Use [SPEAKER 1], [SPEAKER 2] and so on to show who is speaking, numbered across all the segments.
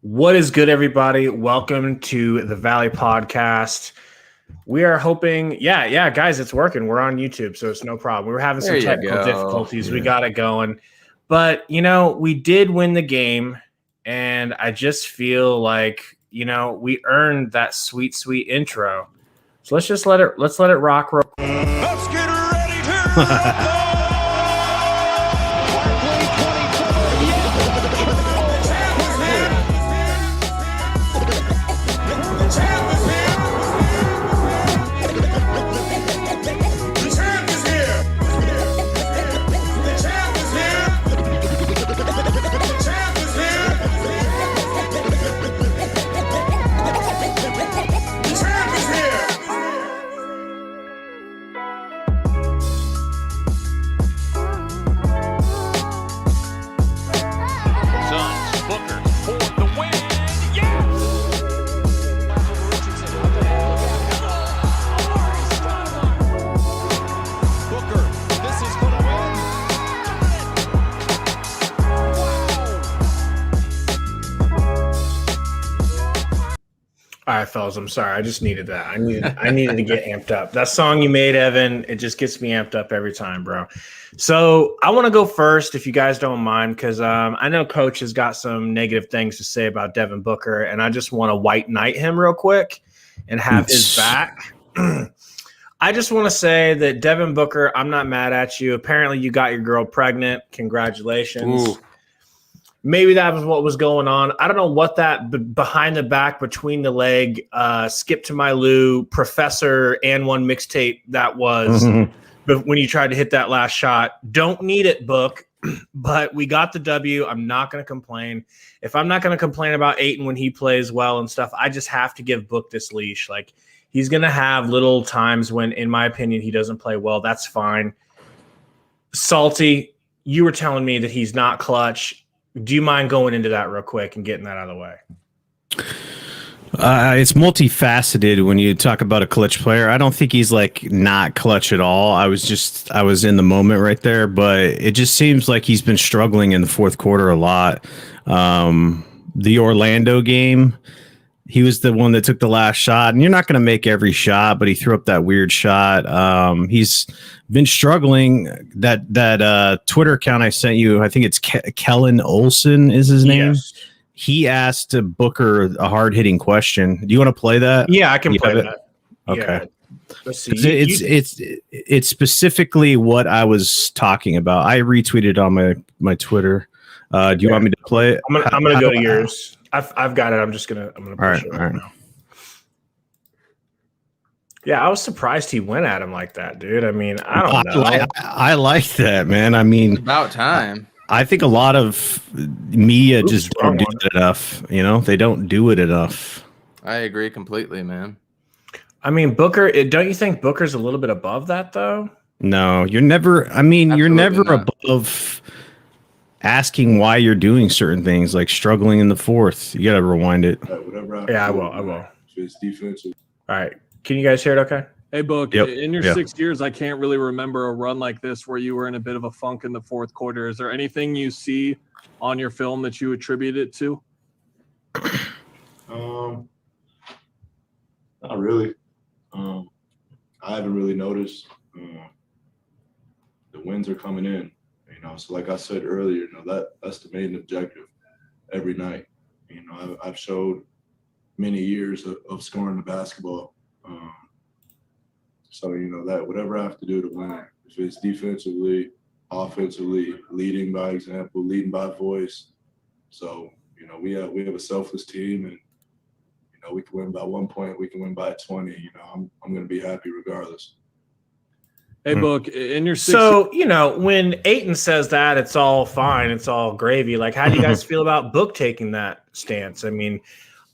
[SPEAKER 1] What is good, everybody? Welcome to the Valley Podcast. We are hoping, guys, it's working. We're on YouTube, so it's no problem. We were having some technical difficulties. Yeah. We got it going. But, we did win the game, and I just feel like, we earned that sweet, sweet intro. So let's let it rock.
[SPEAKER 2] Let's get ready to rumble!
[SPEAKER 1] All right, fellas, I'm sorry. I just needed that. I needed to get amped up. That song you made, Evan, it just gets me amped up every time, bro. So I want to go first, if you guys don't mind, because I know Coach has got some negative things to say about Devin Booker, and I just want to white knight him real quick and have his back. I just want to say that Devin Booker, I'm not mad at you. Apparently, you got your girl pregnant. Congratulations.
[SPEAKER 3] Ooh.
[SPEAKER 1] Maybe that was what was going on. I don't know what that behind the back, between the leg, skip to my Lou, Professor and one mixtape that was. But when you tried to hit that last shot, don't need it, Book. But we got the W. I'm not going to complain. If I'm not going to complain about Ayton when he plays well and stuff, I just have to give Book this leash. Like, he's going to have little times when, in my opinion, he doesn't play well. That's fine. Salty, you were telling me that he's not clutch. Do you mind going into that real quick and getting that out of the way?
[SPEAKER 3] It's multifaceted when you talk about a clutch player. I don't think he's like not clutch at all. I was in the moment right there, but it just seems like he's been struggling in the fourth quarter a lot. The Orlando game, he was the one that took the last shot, and you're not going to make every shot, but he threw up that weird shot. He's been struggling. That Twitter account I sent you, I think it's Kellen Olson is his name. Yes. He asked Booker a hard-hitting question. Do you want to play that?
[SPEAKER 1] Yeah, I can play that.
[SPEAKER 3] Okay.
[SPEAKER 1] Yeah. Let's see.
[SPEAKER 3] It's specifically what I was talking about. I retweeted on my Twitter. Do you want me to play it?
[SPEAKER 1] I'm gonna go to yours. I've got it. I'm gonna push it right now. Yeah, I was surprised he went at him like that, dude. I mean, I don't know.
[SPEAKER 3] I like that, man. I mean,
[SPEAKER 4] it's about time.
[SPEAKER 3] I think a lot of media just don't do it enough. They don't do it enough.
[SPEAKER 4] I agree completely, man.
[SPEAKER 1] I mean, Booker. Don't you think Booker's a little bit above that, though?
[SPEAKER 3] No, you're never. I mean,
[SPEAKER 4] Absolutely
[SPEAKER 3] you're never
[SPEAKER 4] not.
[SPEAKER 3] Above asking why you're doing certain things, like struggling in the fourth. You got to rewind it.
[SPEAKER 1] Yeah, I will.
[SPEAKER 5] It's defensive.
[SPEAKER 1] All right. Can you guys hear it okay?
[SPEAKER 6] Hey, Book,
[SPEAKER 3] Yep.
[SPEAKER 6] in your 6 years, I can't really remember a run like this where you were in a bit of a funk in the fourth quarter. Is there anything you see on your film that you attribute it to?
[SPEAKER 5] Not really. I haven't really noticed. The wins are coming in, so like I said earlier, that's the main objective every night. I've showed many years of scoring the basketball. So, that whatever I have to do to win, if it's defensively, offensively, leading by example, leading by voice. So, we have a selfless team, and, we can win by 1 point, we can win by 20. I'm going to be happy regardless.
[SPEAKER 6] Hey, Book, in your
[SPEAKER 1] when Ayton says that, it's all fine, it's all gravy. Like, how do you guys feel about Book taking that stance? I mean,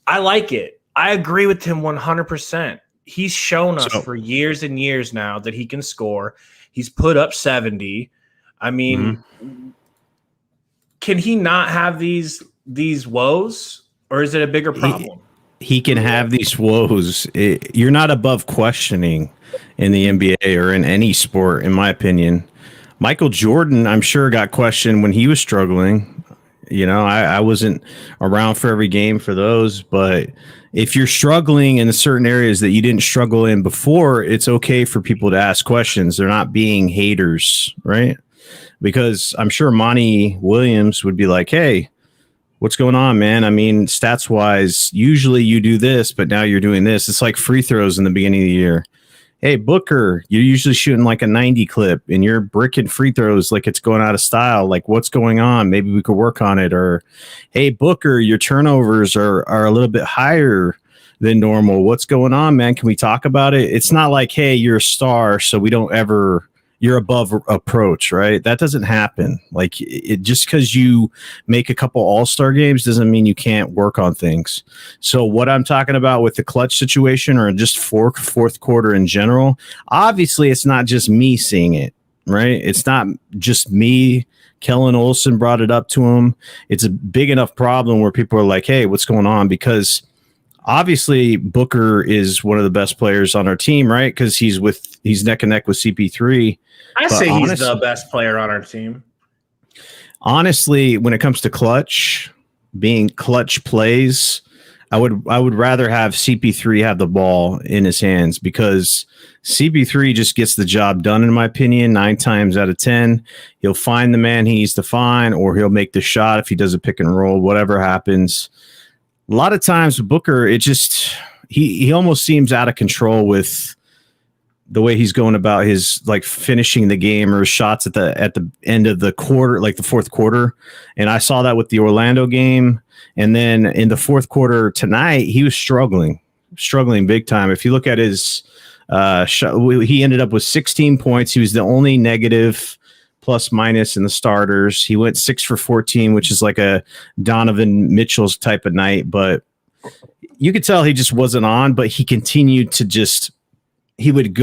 [SPEAKER 1] I like it. I agree with him 100%. He's shown us for years and years now that he can score. He's put up 70. I mean, can he not have these woes, or is it a bigger problem?
[SPEAKER 3] He can have these woes. You're not above questioning in the NBA or in any sport, in my opinion. Michael Jordan, I'm sure, got questioned when he was struggling. You know, I wasn't around for every game for those, but if you're struggling in certain areas that you didn't struggle in before, it's okay for people to ask questions. They're not being haters, right? Because I'm sure Monty Williams would be like, hey, what's going on, man? I mean, stats wise, usually you do this, but now you're doing this. It's like free throws in the beginning of the year. Hey, Booker, you're usually shooting like a 90 clip and you're bricking free throws like it's going out of style. Like, what's going on? Maybe we could work on it. Or, hey, Booker, your turnovers are a little bit higher than normal. What's going on, man? Can we talk about it? It's not like, hey, you're a star, so we don't ever – you're above approach, right? That doesn't happen. Like, it just because you make a couple all-star games doesn't mean you can't work on things. So what I'm talking about with the clutch situation or just fourth quarter in general, obviously it's not just me seeing it, right? It's not just me. Kellen Olson brought it up to him. It's a big enough problem where people are like, hey, what's going on? Because obviously Booker is one of the best players on our team, right? Because he's neck and neck with CP3.
[SPEAKER 1] I say he's the best player on our team.
[SPEAKER 3] Honestly, when it comes to being clutch plays, I would rather have CP3 have the ball in his hands because CP3 just gets the job done, in my opinion, 9 times out of 10. He'll find the man he needs to find, or he'll make the shot if he does a pick and roll, whatever happens. A lot of times with Booker, it just he almost seems out of control with the way he's going about his like finishing the game or shots at the end of the quarter, like the fourth quarter. And I saw that with the Orlando game. And then in the fourth quarter tonight, he was struggling big time. If you look at his shot, he ended up with 16 points. He was the only negative plus minus in the starters. He went 6 for 14, which is like a Donovan Mitchell's type of night, but you could tell he just wasn't on, but he continued to just, he would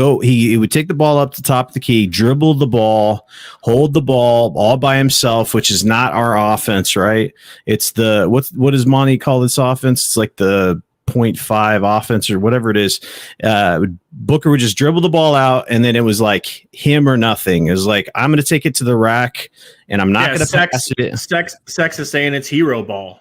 [SPEAKER 3] take the ball up the top of the key, dribble the ball, hold the ball all by himself, which is not our offense, right? It's the, what does Monty call this offense? It's like the 0.5 offense or whatever it is. Booker would just dribble the ball out, and then it was like him or nothing. It was like, I'm going to take it to the rack, and I'm not going to pass it.
[SPEAKER 1] Sex is saying it's hero ball.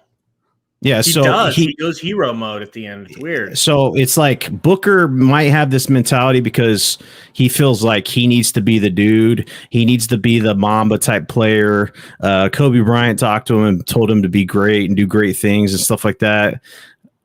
[SPEAKER 3] Yeah,
[SPEAKER 1] he goes hero mode at the end. It's weird.
[SPEAKER 3] So it's like Booker might have this mentality because he feels like he needs to be the dude. He needs to be the Mamba type player. Kobe Bryant talked to him and told him to be great and do great things and stuff like that.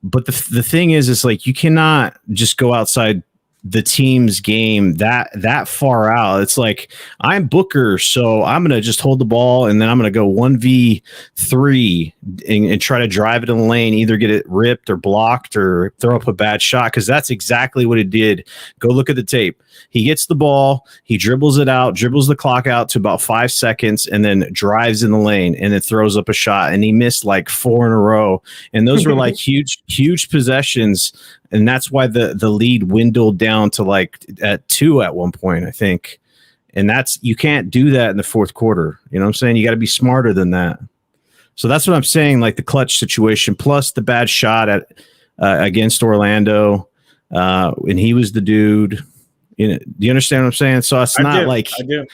[SPEAKER 3] But the thing is like you cannot just go outside the team's game that far out. It's like, I'm Booker, so I'm going to just hold the ball and then I'm going to go 1v3 and try to drive it in the lane, either get it ripped or blocked or throw up a bad shot, because that's exactly what it did. Go look at the tape. He gets the ball, he dribbles it out, dribbles the clock out to about 5 seconds, and then drives in the lane and then throws up a shot. And he missed like 4 in a row. And those were like huge possessions. And that's why the lead dwindled down to like at 2 at one point, I think. And you can't do that in the fourth quarter. You know what I'm saying? You got to be smarter than that. So that's what I'm saying, like the clutch situation, plus the bad shot against Orlando. And he was the dude. Do you understand what I'm saying? So it's not like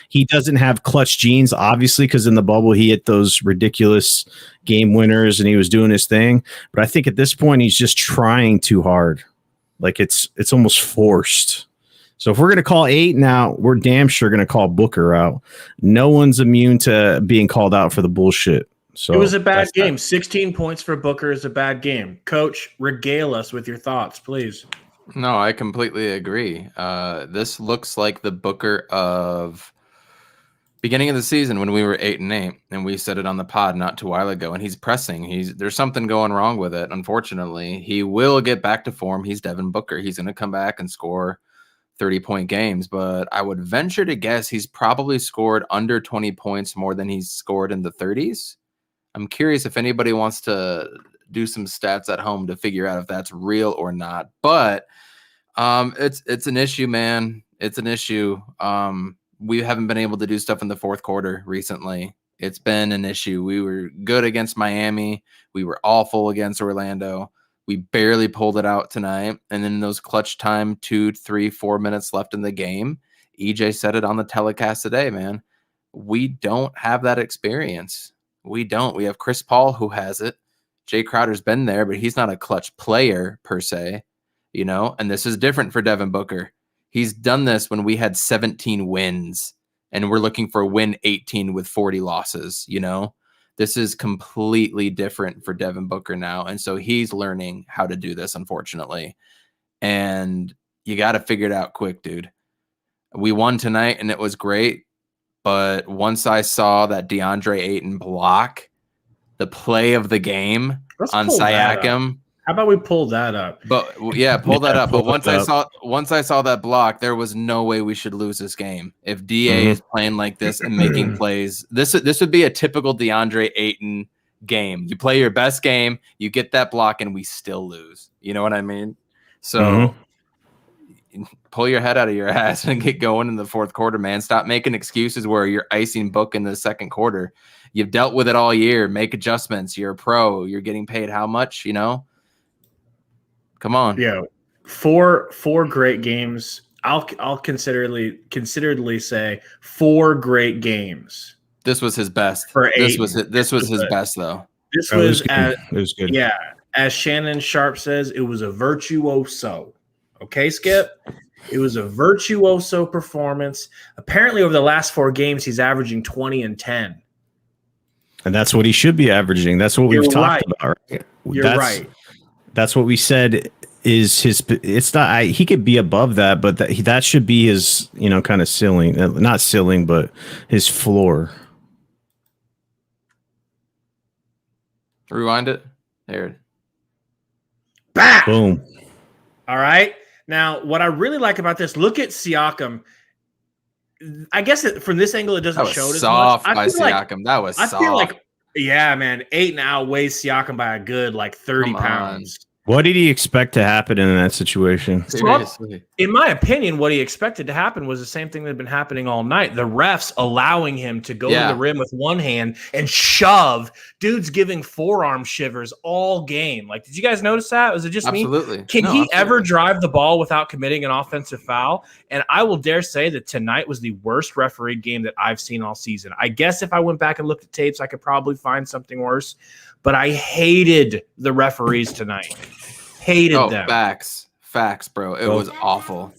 [SPEAKER 3] he doesn't have clutch genes, obviously, because in the bubble he hit those ridiculous game winners and he was doing his thing. But I think at this point he's just trying too hard. Like it's almost forced. So if we're going to call Ayton out, we're damn sure going to call Booker out. No one's immune to being called out for the bullshit. So
[SPEAKER 1] it was a bad game. 16 points for Booker is a bad game. Coach, regale us with your thoughts, please.
[SPEAKER 4] No, I completely agree. This looks like the Booker of beginning of the season when we were 8-8, and we said it on the pod not too while ago. And he's pressing. There's something going wrong with it. Unfortunately, he will get back to form. He's Devin Booker. He's going to come back and score 30-point games. But I would venture to guess he's probably scored under 20 points more than he's scored in the 30s. I'm curious if anybody wants to do some stats at home to figure out if that's real or not. But it's an issue, man. It's an issue. We haven't been able to do stuff in the fourth quarter recently. It's been an issue. We were good against Miami. We were awful against Orlando. We barely pulled it out tonight. And then those clutch time, 2, 3, 4 minutes left in the game. EJ said it on the telecast today, man. We don't have that experience. We don't. We have Chris Paul who has it. Jay Crowder's been there, but he's not a clutch player per se, you know, and this is different for Devin Booker. He's done this when we had 17 wins and we're looking for win 18 with 40 losses, you know. This is completely different for Devin Booker now. And so he's learning how to do this, unfortunately. And you got to figure it out quick, dude. We won tonight and it was great. But once I saw that DeAndre Ayton block the play of the game on Siakam.
[SPEAKER 1] How about we pull that up?
[SPEAKER 4] But yeah, pull that up. But once I saw that block, there was no way we should lose this game. If DA is playing like this and making plays, this would be a typical DeAndre Ayton game. You play your best game, you get that block, and we still lose. You know what I mean? So pull your head out of your ass and get going in the fourth quarter, man. Stop making excuses where you're icing Book in the second quarter. You've dealt with it all year. Make adjustments. You're a pro. You're getting paid how much, you know? Come on.
[SPEAKER 1] Yeah. Four great games. I'll consideredly say 4 great games.
[SPEAKER 4] This was his best. This was his best though.
[SPEAKER 1] This
[SPEAKER 3] was
[SPEAKER 1] it
[SPEAKER 3] was good.
[SPEAKER 1] Yeah. As Shannon Sharp says, it was a virtuoso. Okay, Skip? It was a virtuoso performance. Apparently over the last 4 games, he's averaging 20 and 10.
[SPEAKER 3] And that's what he should be averaging. That's what we've talked about. Right?
[SPEAKER 1] You're right.
[SPEAKER 3] That's what we said is his. It's not. He could be above that, but that should be his. You know, kind of ceiling. Not ceiling, but his floor.
[SPEAKER 4] Rewind it. There.
[SPEAKER 1] Bam!
[SPEAKER 3] Boom.
[SPEAKER 1] All right. Now, what I really like about this, look at Siakam. I guess from this angle, it doesn't show it as much.
[SPEAKER 4] Soft by Siakam. That was soft.
[SPEAKER 1] I feel like, yeah, man, Ayton outweighs Siakam by a good 30 pounds.
[SPEAKER 3] What did he expect to happen in that situation?
[SPEAKER 4] Seriously.
[SPEAKER 1] In my opinion, what he expected to happen was the same thing that had been happening all night. The refs allowing him to go to the rim with one hand and shove. Dude's giving forearm shivers all game. Did you guys notice that? Was it just me?
[SPEAKER 4] Absolutely.
[SPEAKER 1] Can he ever drive the ball without committing an offensive foul? And I will dare say that tonight was the worst refereed game that I've seen all season. I guess if I went back and looked at tapes, I could probably find something worse. But I hated the referees tonight. Hated them.
[SPEAKER 4] Facts, bro. It was awful.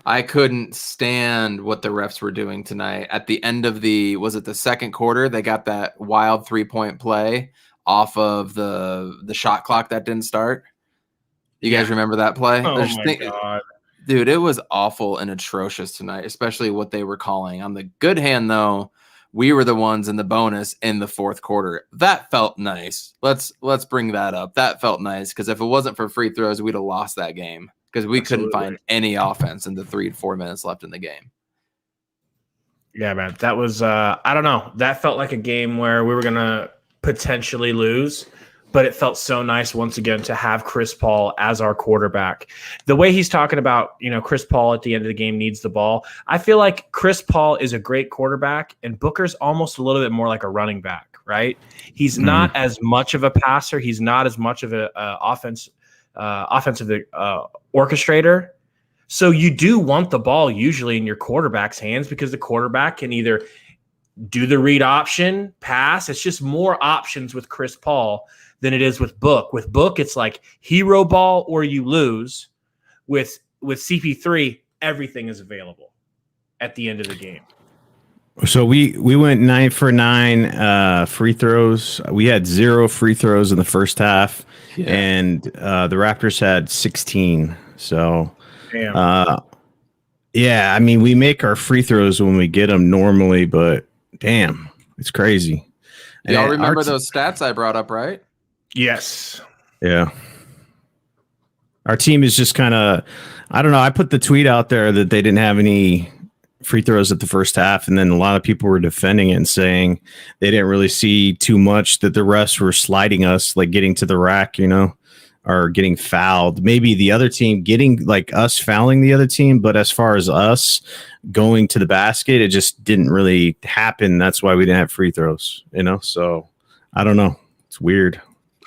[SPEAKER 4] I couldn't stand what the refs were doing tonight. At the end of the second quarter, they got that wild 3-point play off of the shot clock that didn't start. You guys remember that play?
[SPEAKER 1] Oh my God.
[SPEAKER 4] Dude, it was awful and atrocious tonight, especially what they were calling. On the good hand, though, we were the ones in the bonus in the fourth quarter. That felt nice. Let's bring that up. That felt nice because if it wasn't for free throws, we'd have lost that game because we couldn't find any offense in the 3 to 4 minutes left in the game.
[SPEAKER 1] Yeah, man. That was, I don't know. That felt like a game where we were going to potentially lose, but it felt so nice once again to have Chris Paul as our quarterback. The way he's talking about, Chris Paul at the end of the game needs the ball. I feel like Chris Paul is a great quarterback and Booker's almost a little bit more like a running back, right? He's not as much of a passer. He's not as much of an offensive orchestrator. So you do want the ball usually in your quarterback's hands because the quarterback can either do the read option, pass. It's just more options with Chris Paul than it is with Book. With Book, it's like hero ball or you lose. With CP3, everything is available at the end of the game.
[SPEAKER 3] So we went 9 for 9 free throws. We had 0 free throws in the first half, and the Raptors had 16. So, I mean, we make our free throws when we get them normally, but damn, it's crazy.
[SPEAKER 4] Y'all remember those stats I brought up, right?
[SPEAKER 1] Yes.
[SPEAKER 3] Yeah. Our team is just kind of, I don't know. I put the tweet out there that they didn't have any free throws at the first half. And then a lot of people were defending it and saying they didn't really see too much, that the refs were sliding us, like getting to the rack, or getting fouled. Maybe the other team getting us fouling the other team. But as far as us going to the basket, it just didn't really happen. That's why we didn't have free throws, So I don't know. It's weird.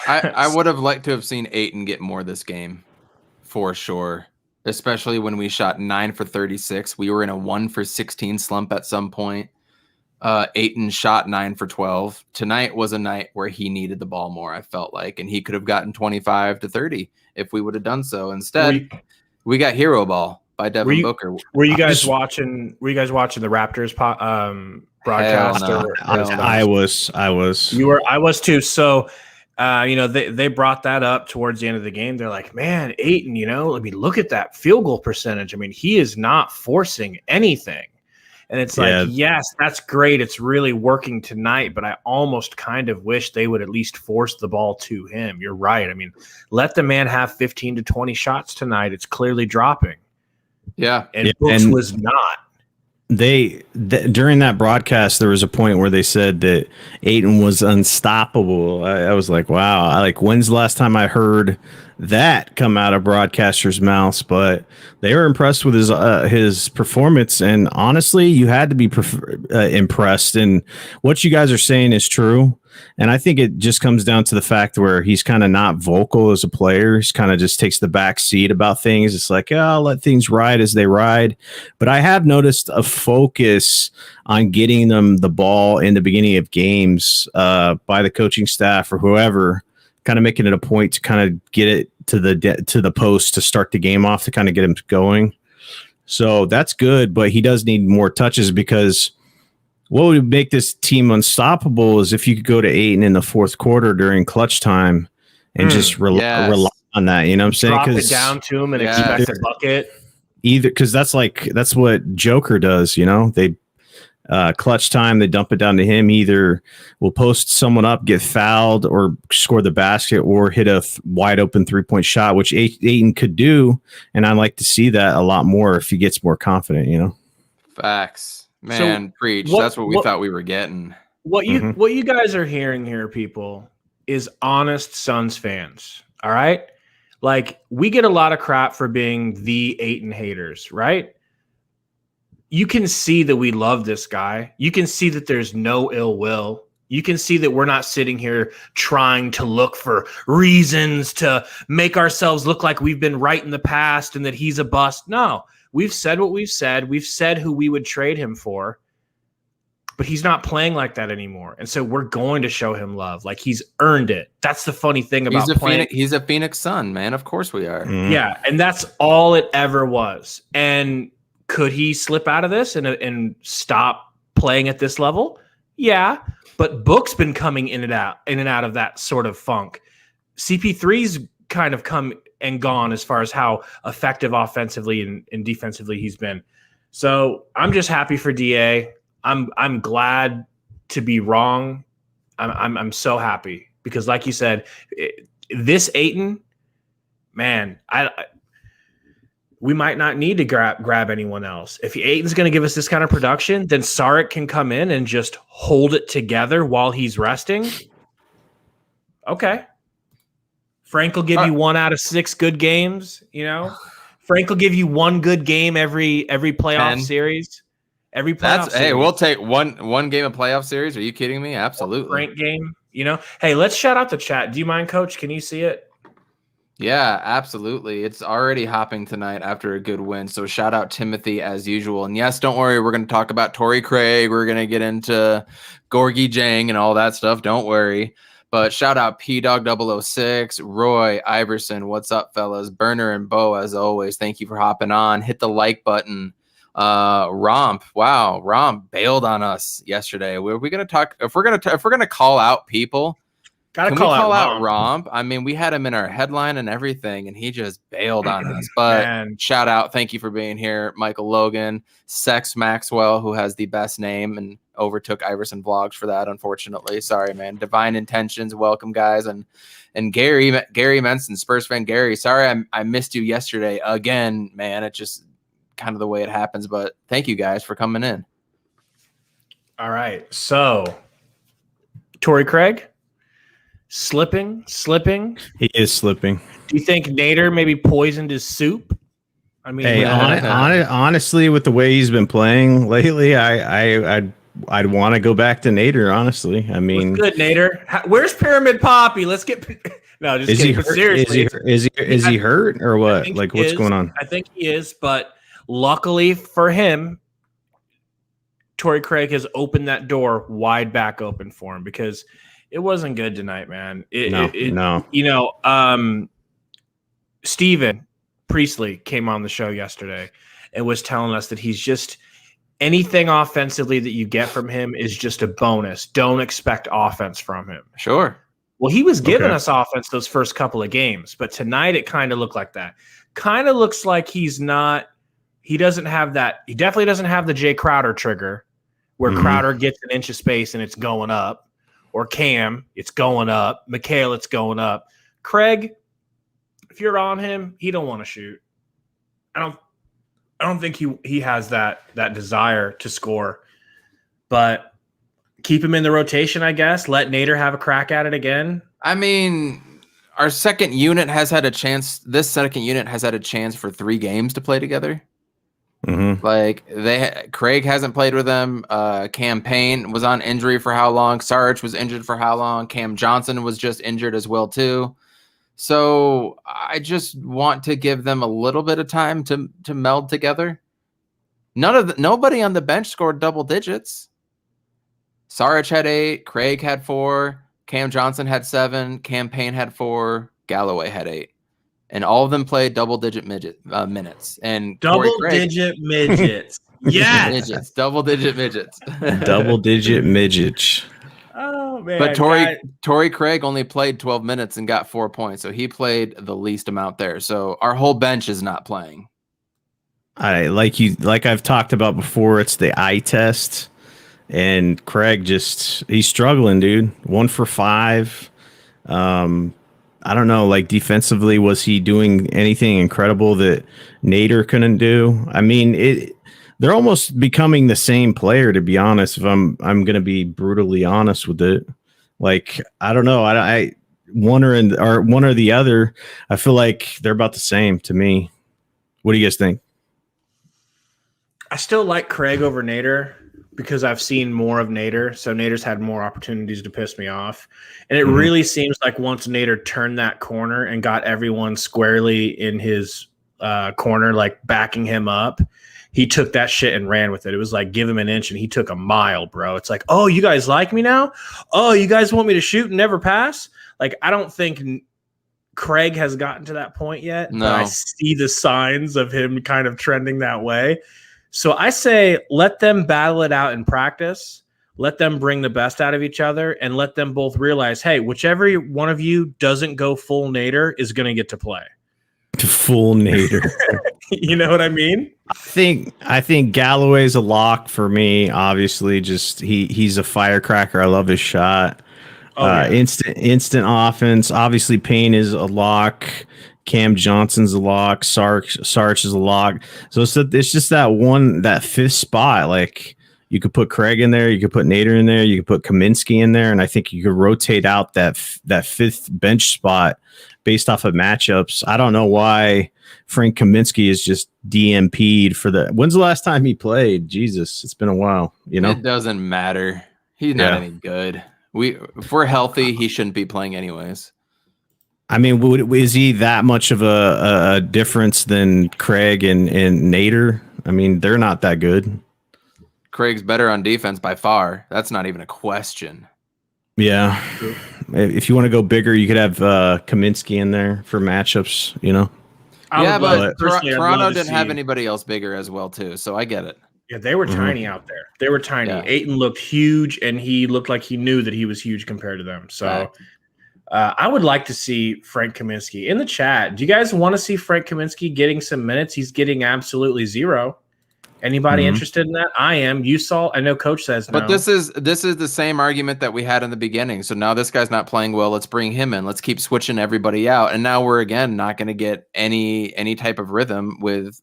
[SPEAKER 4] I would have liked to have seen Ayton get more this game, for sure. Especially when we shot 9 for 36. We were in a 1 for 16 slump at some point. Ayton shot 9 for 12. Tonight was a night where he needed the ball more, I felt like, and he could have gotten 25 to 30 if we would have done so. Instead, we got hero ball by Devin Booker.
[SPEAKER 1] Were you guys watching the Raptors broadcast?
[SPEAKER 4] No.
[SPEAKER 3] I was.
[SPEAKER 1] You were. I was too. So, they brought that up towards the end of the game. They're like, man, Ayton, look at that field goal percentage. I mean, he is not forcing anything. And it's like, yes, that's great. It's really working tonight, but I almost kind of wish they would at least force the ball to him. You're right. I mean, let the man have 15 to 20 shots tonight. It's clearly dropping.
[SPEAKER 4] Yeah.
[SPEAKER 1] And Brooks was not.
[SPEAKER 3] During that broadcast, there was a point where they said that Ayton was unstoppable. I was like, wow. When's the last time I heard that come out of broadcasters' mouths? But they were impressed with his performance, and honestly, you had to be impressed. And what you guys are saying is true. And I think it just comes down to the fact where he's kind of not vocal as a player. He's kind of just takes the back seat about things. It's like, I'll let things ride as they ride. But I have noticed a focus on getting them the ball in the beginning of games by the coaching staff or whoever, kind of making it a point to kind of get it to the post to start the game off, to kind of get him going. So that's good, but he does need more touches, because what would make this team unstoppable is if you could go to Ayton in the fourth quarter during clutch time and just rely on that. You know what I'm saying?
[SPEAKER 1] Drop it down to him and expect a bucket.
[SPEAKER 3] Either because that's what Joker does. They clutch time, they dump it down to him. Either will post someone up, get fouled, or score the basket, or hit a wide open 3-point shot, which Ayton could do. And I'd like to see that a lot more if he gets more confident.
[SPEAKER 4] Facts. Man, preach. That's what we thought we were getting.
[SPEAKER 1] What you guys are hearing here, people, is honest Suns fans. All right? We get a lot of crap for being the Ayton haters, right? You can see that we love this guy. You can see that there's no ill will. You can see that we're not sitting here trying to look for reasons to make ourselves look like we've been right in the past and that he's a bust. No. We've said what we've said. We've said who we would trade him for, but he's not playing like that anymore. And so we're going to show him love. He's earned it. That's the funny thing about playing.
[SPEAKER 4] He's a Phoenix Sun, man. Of course we are.
[SPEAKER 3] Mm-hmm.
[SPEAKER 1] Yeah, and that's all it ever was. And could he slip out of this and stop playing at this level? Yeah, but Book's been coming in and out of that sort of funk. CP3's kind of come and gone as far as how effective offensively and defensively he's been. So I'm just happy for DA. I'm glad to be wrong. I'm so happy because, like you said, this Ayton, man, we might not need to grab anyone else. If Ayton's going to give us this kind of production, then Saric can come in and just hold it together while he's resting. Okay. Frank will give you 1 out of 6 good games. Frank will give you one good game every playoff
[SPEAKER 4] 10.
[SPEAKER 1] series. Every playoff series.
[SPEAKER 4] Hey, we'll take one game of playoff series. Are you kidding me? Absolutely.
[SPEAKER 1] Frank game. Hey, let's shout out the chat. Do you mind, Coach? Can you see it?
[SPEAKER 4] Yeah, absolutely. It's already hopping tonight after a good win. So shout out Timothy as usual. And yes, don't worry. We're going to talk about Torrey Craig. We're going to get into Gorgie Jang and all that stuff. Don't worry. But shout out PDog006, Roy, Iverson. What's up, fellas? Burner and Bo, as always. Thank you for hopping on. Hit the like button. Romp. Wow. Romp bailed on us yesterday. Were we going to talk? If we're going to call out people,
[SPEAKER 1] Gotta
[SPEAKER 4] can
[SPEAKER 1] call
[SPEAKER 4] we call out
[SPEAKER 1] Romp.
[SPEAKER 4] Romp? I mean, we had him in our headline and everything, and he just bailed on us. But
[SPEAKER 1] Man.
[SPEAKER 4] shout out. Thank you for being here. Michael Logan, Sex Maxwell, who has the best name and overtook Iverson Vlogs for that, unfortunately. Sorry, man. Divine Intentions. Welcome, guys. And Gary Menson, Spurs fan Gary. Sorry I missed you yesterday again, man. It's just kind of the way it happens. But thank you guys for coming in.
[SPEAKER 1] All right. So, Torrey Craig, slipping.
[SPEAKER 3] He is slipping.
[SPEAKER 1] Do you think Nader maybe poisoned his soup? I mean,
[SPEAKER 3] Hey, honestly, with the way he's been playing lately, I'd want to go back to Nader. Honestly, I mean,
[SPEAKER 1] what's good, Nader? Where's Pyramid Poppy? Let's get. No, just
[SPEAKER 3] is
[SPEAKER 1] kidding.
[SPEAKER 3] he hurt?
[SPEAKER 1] Seriously,
[SPEAKER 3] Is he hurt or what? Like, what's going on?
[SPEAKER 1] I think he is, but luckily for him, Torrey Craig has opened that door wide back open for him because it wasn't good tonight, man.
[SPEAKER 3] No.
[SPEAKER 1] Steven Priestley came on the show yesterday and was telling us that he's just anything offensively that you get from him is just a bonus. Don't expect offense from him.
[SPEAKER 4] Sure.
[SPEAKER 1] Well, he was giving us offense those first couple of games, but tonight it kind of looked like that. Kind of looks like he doesn't have that. He definitely doesn't have the Jay Crowder trigger where Crowder gets an inch of space and it's going up, or Cam, it's going up. Mikhail, it's going up. Craig, if you're on him, he don't want to shoot. I don't think he has that desire to score, but keep him in the rotation, I guess. Let Nader have a crack at it again.
[SPEAKER 4] I mean, our second unit has had a chance. This second unit has had a chance for 3 games to play together. Like Craig hasn't played with them. Cam Payne was on injury for how long? Sarge was injured for how long? Cam Johnson was just injured as well too. So I just want to give them a little bit of time to meld together. Nobody on the bench scored double digits. Sarge had 8, Craig had 4, Cam Johnson had 7, Cam Payne had 4, Galloway had 8. And all of them played double-digit minutes. And
[SPEAKER 1] Double-digit midgets. Yes.
[SPEAKER 4] Midgets. Double-digit midgets.
[SPEAKER 3] Double-digit midgets.
[SPEAKER 1] Oh, man.
[SPEAKER 4] But Torrey Craig only played 12 minutes and got 4 points. So he played the least amount there. So our whole bench is not playing.
[SPEAKER 3] Like I've talked about before, it's the eye test. And Craig he's struggling, dude. 1 for 5. I don't know, like defensively, was he doing anything incredible that Nader couldn't do? I mean, they're almost becoming the same player, to be honest. If I'm going to be brutally honest with it, like I don't know, I one or the other. I feel like they're about the same to me. What do you guys think?
[SPEAKER 1] I still like Craig over Nader because I've seen more of Nader. So Nader's had more opportunities to piss me off. And it really seems like once Nader turned that corner and got everyone squarely in his corner, like backing him up, he took that shit and ran with it. It was like, give him an inch and he took a mile, bro. It's like, oh, you guys like me now? Oh, you guys want me to shoot and never pass? Like, I don't think Craig has gotten to that point yet.
[SPEAKER 4] No.
[SPEAKER 1] But I see the signs of him kind of trending that way. So I say let them battle it out in practice. Let them bring the best out of each other and let them both realize, hey, whichever one of you doesn't go full Nader is going to get to play.
[SPEAKER 3] Full Nader.
[SPEAKER 1] You know what I mean?
[SPEAKER 3] I think Galloway's a lock for me. Obviously, just he's a firecracker. I love his shot. Instant offense. Obviously, Payne is a lock. Cam Johnson's a lock. Sarge is a lock. So it's just that fifth spot. Like you could put Craig in there, you could put Nader in there, you could put Kaminsky in there, and I think you could rotate out that fifth bench spot based off of matchups. I don't know why Frank Kaminsky is just DMP'd for the. When's the last time he played? Jesus, it's been a while. You know,
[SPEAKER 4] it doesn't matter. He's not any good. If we're healthy, he shouldn't be playing anyways.
[SPEAKER 3] I mean, is he that much of a difference than Craig and Nader? I mean, they're not that good.
[SPEAKER 4] Craig's better on defense by far. That's not even a question.
[SPEAKER 3] Yeah. If you want to go bigger, you could have Kaminsky in there for matchups, you know?
[SPEAKER 4] But Toronto didn't have anybody else bigger as well, too, so I get it.
[SPEAKER 1] Yeah, they were tiny out there. They were tiny. Yeah. Ayton looked huge, and he looked like he knew that he was huge compared to them. So I would like to see Frank Kaminsky. In the chat, do you guys want to see Frank Kaminsky getting some minutes? He's getting absolutely 0. Anybody interested in that? I am. You saw. I know Coach says no.
[SPEAKER 4] But this is the same argument that we had in the beginning. So now this guy's not playing well. Let's bring him in. Let's keep switching everybody out. And now we're again not going to get any type of rhythm with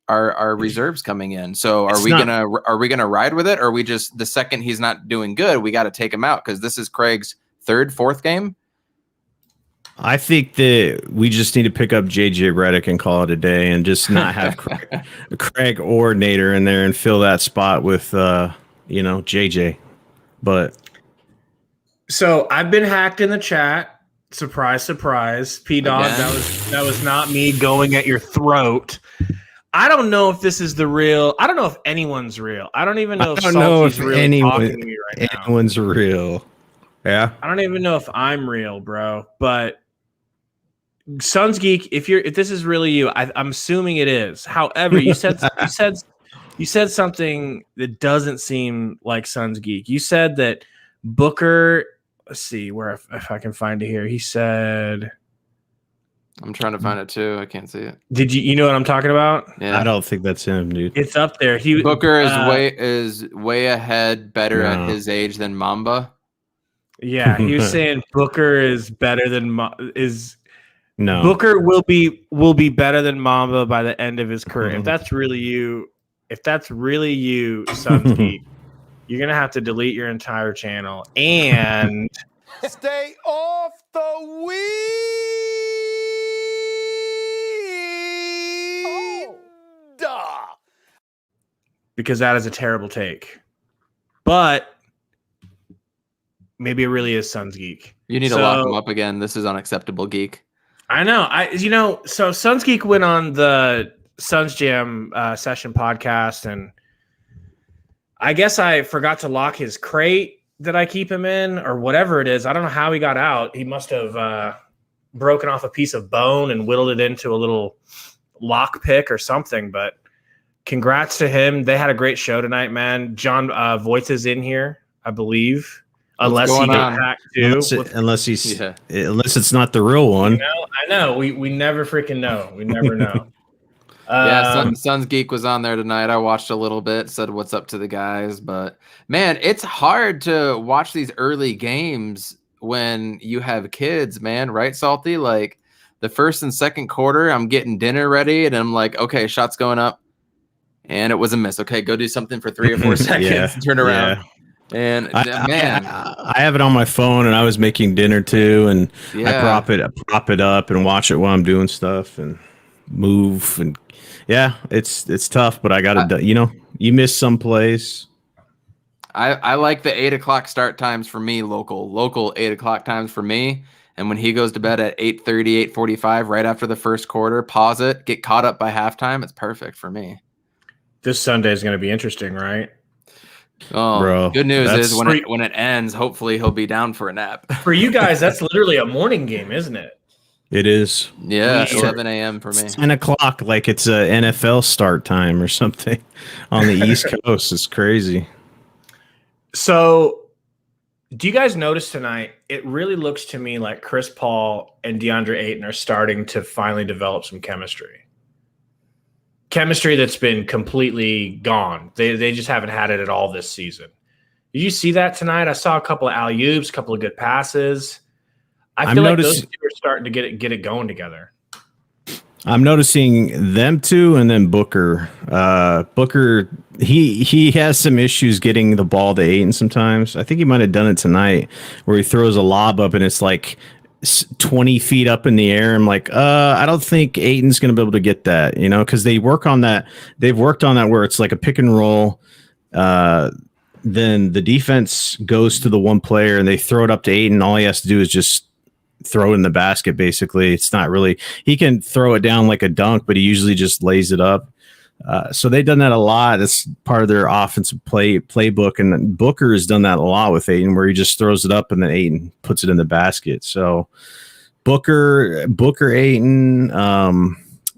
[SPEAKER 4] our reserves coming in. So are we gonna ride with it, or are we just the second he's not doing good, we got to take him out because this is Craig's 3rd, 4th game?
[SPEAKER 3] I think that we just need to pick up JJ Redick and call it a day and just not have Craig or Nader in there and fill that spot with, JJ. But
[SPEAKER 1] so I've been hacked in the chat. Surprise, surprise. P-Dog, that was not me going at your throat. I don't know if this is the real. I don't know if anyone's real. I don't even know if
[SPEAKER 3] if
[SPEAKER 1] Salty's really talking to me right now.
[SPEAKER 3] anyone's real. Yeah.
[SPEAKER 1] I don't even know if I'm real, bro. But Suns Geek, if this is really you, I'm assuming it is. However, you said something that doesn't seem like Suns Geek. You said that Booker. Let's see if I can find it here. He said,
[SPEAKER 4] I'm trying to find it too. I can't see it.
[SPEAKER 1] "Did you know what I'm talking about?"
[SPEAKER 4] Yeah,
[SPEAKER 3] I don't think that's him, dude.
[SPEAKER 1] It's up there.
[SPEAKER 4] Booker is way ahead, better at his age than Mamba.
[SPEAKER 1] Yeah, he was saying Booker is better than
[SPEAKER 3] No.
[SPEAKER 1] Booker will be better than Mamba by the end of his career. If that's really you, Suns Geek, you're gonna have to delete your entire channel and
[SPEAKER 2] Stay off the weed.
[SPEAKER 1] because that is a terrible take. But maybe it really is Suns Geek.
[SPEAKER 4] You need to lock him up again. This is unacceptable, geek.
[SPEAKER 1] I know. So Suns Geek went on the Suns Jam session podcast, and I guess I forgot to lock his crate that I keep him in, or whatever it is. I don't know how he got out. He must have broken off a piece of bone and whittled it into a little lock pick or something. But congrats to him. They had a great show tonight, man. John Voight is in here, I believe. Unless he got hacked too.
[SPEAKER 3] Unless it's not the real one.
[SPEAKER 1] I know. We never freaking know. We never know.
[SPEAKER 4] Suns Geek was on there tonight. I watched a little bit, said what's up to the guys. But, man, it's hard to watch these early games when you have kids, man. Right, Salty? Like, the first and second quarter, I'm getting dinner ready, and I'm like, okay, shot's going up. And it was a miss. Okay, go do something for 3 or 4 seconds and turn around. Yeah. And
[SPEAKER 3] I have it on my phone, and I was making dinner too, and I prop it up and watch it while I'm doing stuff and move, and it's tough, but I got to, you miss some plays.
[SPEAKER 4] I like the 8:00 start times for me, local 8:00 times for me. And when he goes to bed at 8:30, 8:45, right after the first quarter, pause it, get caught up by halftime. It's perfect for me.
[SPEAKER 1] This Sunday is going to be interesting, right?
[SPEAKER 4] Oh, bro! Good news is when it ends, hopefully he'll be down for a nap.
[SPEAKER 1] For you guys, that's literally a morning game, isn't it?
[SPEAKER 3] It is.
[SPEAKER 4] Yeah, 11 a.m. for me.
[SPEAKER 3] 10 o'clock, like it's a NFL start time or something on the East Coast. It's crazy.
[SPEAKER 1] So, do you guys notice tonight? It really looks to me like Chris Paul and DeAndre Ayton are starting to finally develop some chemistry. Chemistry that's been completely gone. They just haven't had it at all this season. Did you see that tonight? I saw a couple of alley-oops, a couple of good passes. I feel like those two are starting to get it going together.
[SPEAKER 3] I'm noticing them two, and then Booker. Booker, he has some issues getting the ball to Ayton sometimes. I think he might have done it tonight, where he throws a lob up and it's like 20 feet up in the air. I'm like, I don't think Ayton's going to be able to get that, because they work on that. They've worked on that where it's like a pick and roll. Then the defense goes to the one player and they throw it up to Ayton. All he has to do is just throw it in the basket. Basically, it's not really, he can throw it down like a dunk, but he usually just lays it up. So they've done that a lot. That's part of their offensive playbook. And Booker has done that a lot with Ayton, where he just throws it up and then Ayton puts it in the basket. So Booker, Ayton,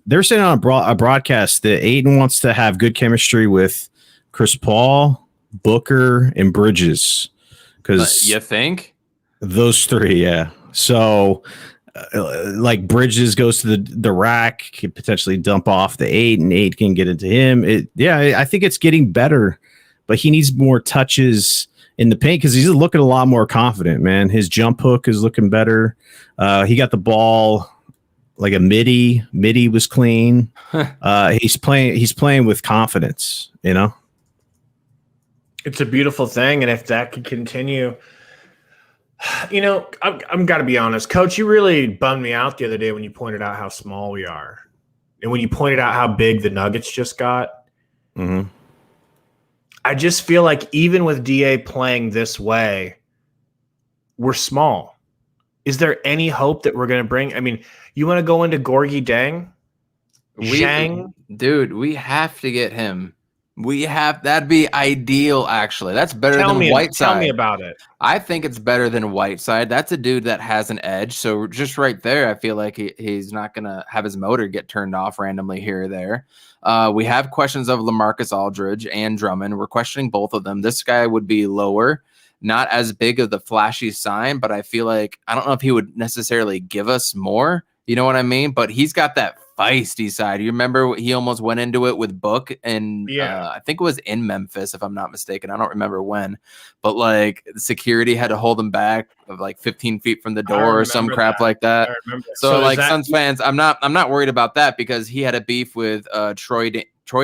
[SPEAKER 3] they're saying on a broadcast that Ayton wants to have good chemistry with Chris Paul, Booker, and Bridges. Because
[SPEAKER 4] you think
[SPEAKER 3] those three, yeah. So like Bridges goes to the rack, can potentially dump off the 8, and 8 can get into him. I think it's getting better, but he needs more touches in the paint because he's looking a lot more confident, man. His jump hook is looking better. He got the ball like a midi. Midi was clean. He's playing with confidence,
[SPEAKER 1] It's a beautiful thing, and if that could continue, I'm got to be honest, Coach. You really bummed me out the other day when you pointed out how small we are, and when you pointed out how big the Nuggets just got.
[SPEAKER 3] Mm-hmm.
[SPEAKER 1] I just feel like even with DA playing this way, we're small. Is there any hope that we're going to bring? I mean, you want to go into Gorgie Dang? Zhang.
[SPEAKER 4] Dude, we have to get him. That'd be ideal, actually. That's better than Whiteside.
[SPEAKER 1] Tell me about it.
[SPEAKER 4] I think it's better than Whiteside. That's a dude that has an edge. So just right there, I feel like he's not going to have his motor get turned off randomly here or there. We have questions of LaMarcus Aldridge and Drummond. We're questioning both of them. This guy would be lower, not as big of the flashy sign, but I feel like, I don't know if he would necessarily give us more. You know what I mean? But he's got that feisty side. You remember he almost went into it with Book, and I think it was in Memphis, if I'm not mistaken. I don't remember when, but like security had to hold him back of like 15 feet from the door or some crap like that. So like Suns fans, I'm not worried about that because he had a beef with Troy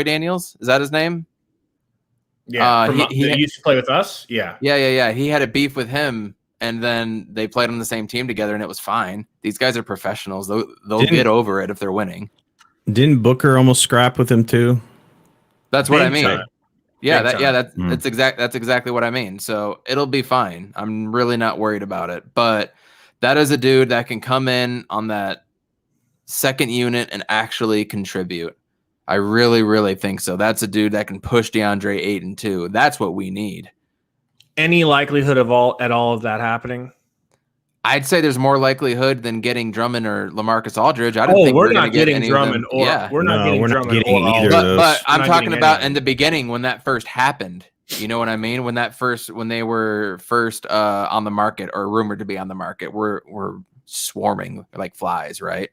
[SPEAKER 4] Daniels. Is that his name?
[SPEAKER 1] Yeah, he used to play with us. Yeah.
[SPEAKER 4] He had a beef with him. And then they played on the same team together, and it was fine. These guys are professionals. They'll get over it if they're winning.
[SPEAKER 3] Didn't Booker almost scrap with him too?
[SPEAKER 4] That's what I mean. That's exactly what I mean. So it'll be fine. I'm really not worried about it. But that is a dude that can come in on that second unit and actually contribute. I really, really think so. That's a dude that can push DeAndre Ayton too. That's what we need.
[SPEAKER 1] Any likelihood of all of that happening?
[SPEAKER 4] I'd say there's more likelihood than getting Drummond or LaMarcus Aldridge. I don't think
[SPEAKER 1] we're not getting Drummond
[SPEAKER 3] we're not getting either of those.
[SPEAKER 4] But I'm talking about in the beginning when that first happened. You know what I mean? When they were first on the market or rumored to be on the market, we're swarming like flies, right?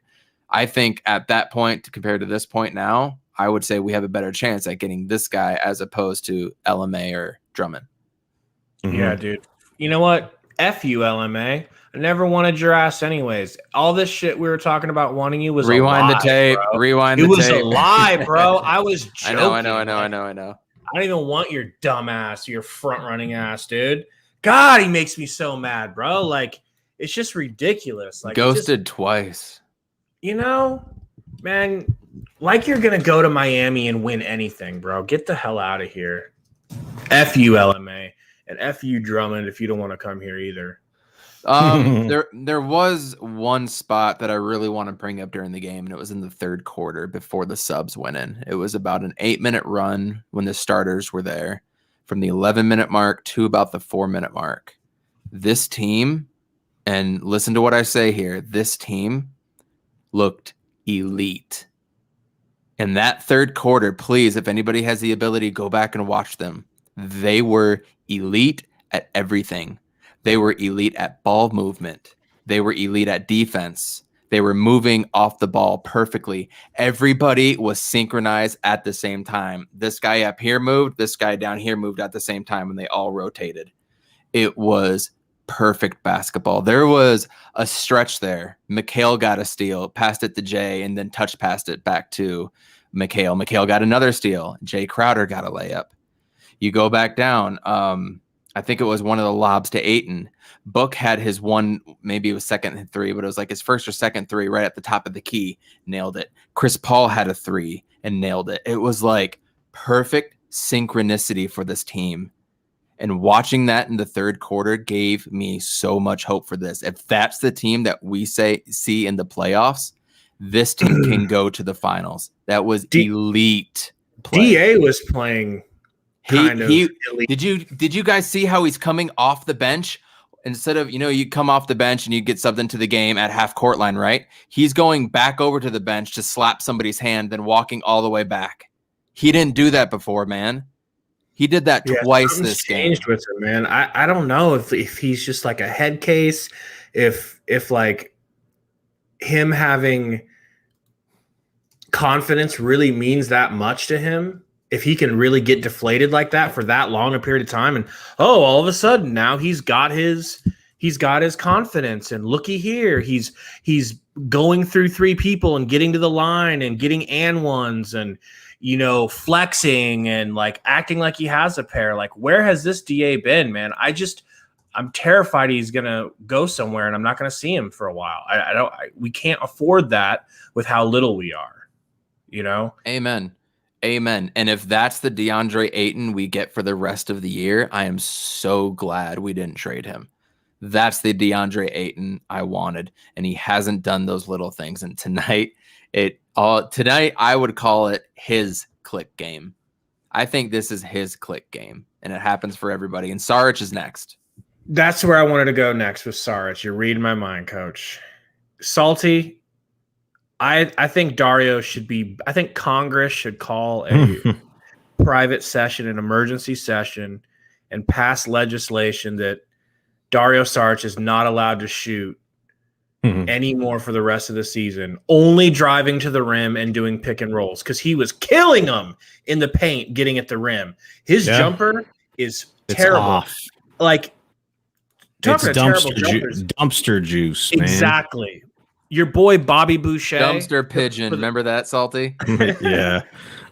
[SPEAKER 4] I think at that point compared to this point now, I would say we have a better chance at getting this guy as opposed to LMA or Drummond.
[SPEAKER 1] Mm-hmm. Yeah, dude. You know what? F you, LMA. I never wanted your ass anyways. All this shit we were talking about wanting you was
[SPEAKER 4] rewind
[SPEAKER 1] a lie,
[SPEAKER 4] the tape.
[SPEAKER 1] Bro.
[SPEAKER 4] Rewind the tape.
[SPEAKER 1] It was a lie, bro. I was joking.
[SPEAKER 4] I know.
[SPEAKER 1] I don't even want your dumb ass, your front running ass, dude. God, he makes me so mad, bro. Like, it's just ridiculous. Like,
[SPEAKER 4] ghosted twice.
[SPEAKER 1] You know, man, like you're gonna go to Miami and win anything, bro. Get the hell out of here. F you, LMA. And F you, Drummond, if you don't want to come here either.
[SPEAKER 4] There was one spot that I really want to bring up during the game, and it was in the third quarter before the subs went in. It was about an 8-minute run when the starters were there, from the 11-minute mark to about the 4-minute mark. This team, and listen to what I say here, this team looked elite. In that third quarter, please, if anybody has the ability, go back and watch them. They were elite at everything. They were elite at ball movement. They were elite at defense. They were moving off the ball perfectly. Everybody was synchronized at the same time. This guy up here moved. This guy down here moved at the same time, and they all rotated. It was perfect basketball. There was a stretch there. Mikhail got a steal, passed it to Jay, and then touch passed it back to Mikhail. Mikhail got another steal. Jay Crowder got a layup. You go back down. I think it was one of the lobs to Ayton. Book had his one, maybe it was second three, but it was like his first or second three right at the top of the key. Nailed it. Chris Paul had a three and nailed it. It was like perfect synchronicity for this team. And watching that in the third quarter gave me so much hope for this. If that's the team that we see in the playoffs, this team can go to the finals. That was elite play.
[SPEAKER 1] DA was playing elite.
[SPEAKER 4] Did you guys see how he's coming off the bench? Instead of, you come off the bench and you get subbed into the game at half court line, right? He's going back over to the bench to slap somebody's hand, then walking all the way back. He didn't do that before, man. He did that twice this game.
[SPEAKER 1] Changed with him, man. I don't know if he's just like a head case, if like him having confidence really means that much to him. If he can really get deflated like that for that long a period of time, and all of a sudden now he's got his confidence, and looky here, he's going through three people and getting to the line and getting and ones and flexing and like acting like he has a pair. Like, where has this DA been, man? I'm terrified he's gonna go somewhere and I'm not gonna see him for a while. We can't afford that with how little we are,
[SPEAKER 4] Amen. And if that's the DeAndre Ayton we get for the rest of the year, I am so glad we didn't trade him, That's the DeAndre Ayton I wanted, and he hasn't done those little things. And tonight I would call it his click game. I think this is his click game, and it happens for everybody. And Saric is next.
[SPEAKER 1] That's where I wanted to go next with Saric. You're reading my mind, Coach. Salty, I think Dario I think Congress should call a private session, an emergency session, and pass legislation that Dario Saric is not allowed to shoot anymore for the rest of the season, only driving to the rim and doing pick and rolls, because he was killing them in the paint getting at the rim. His jumper is terrible.
[SPEAKER 3] Off.
[SPEAKER 1] Like,
[SPEAKER 3] it's dumpster juice, man.
[SPEAKER 1] Exactly. Your boy Bobby Boucher.
[SPEAKER 4] Dumpster pigeon. Remember that, Salty?
[SPEAKER 3] Yeah.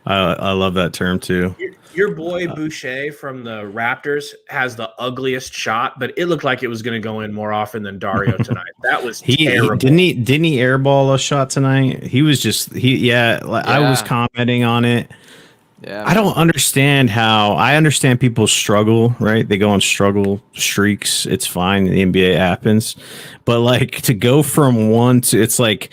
[SPEAKER 3] I love that term too.
[SPEAKER 1] Your boy Boucher from the Raptors has the ugliest shot, but it looked like it was going to go in more often than Dario tonight. That was terrible.
[SPEAKER 3] Didn't he airball a shot tonight? He was just I was commenting on it.
[SPEAKER 4] Yeah,
[SPEAKER 3] I don't understand I understand people struggle, right? They go on struggle streaks. It's fine. The NBA happens. But like to go from 1 to it's like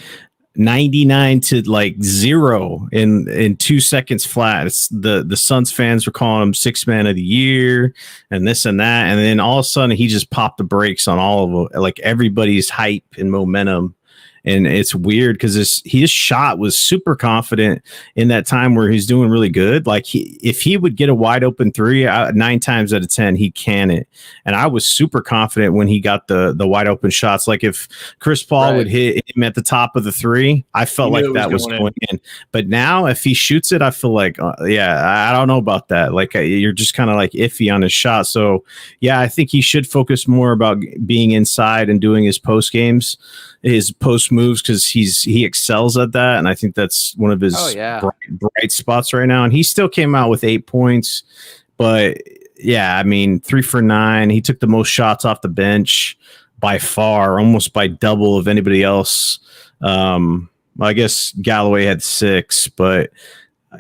[SPEAKER 3] 99 to like 0 in 2 seconds flat. It's the Suns fans were calling him 6th man of the year and this and that. And then all of a sudden he just popped the brakes on all of them, like everybody's hype and momentum. And it's weird because his shot was super confident in that time where he's doing really good. Like if he would get a wide open 3, 9 times out of 10, he can it. And I was super confident when he got the wide open shots. Like if Chris Paul would hit him at the top of the 3, I felt like that was going in. But now if he shoots it, I feel like, I don't know about that. Like you're just kind of like iffy on his shot. So yeah, I think he should focus more about being inside and doing his post games, his post moves, because he excels at that, and I think that's one of his bright spots right now. And he still came out with 8 points, but yeah, I mean 3 for 9. He took the most shots off the bench by far, almost by double of anybody else. I guess Galloway had 6, but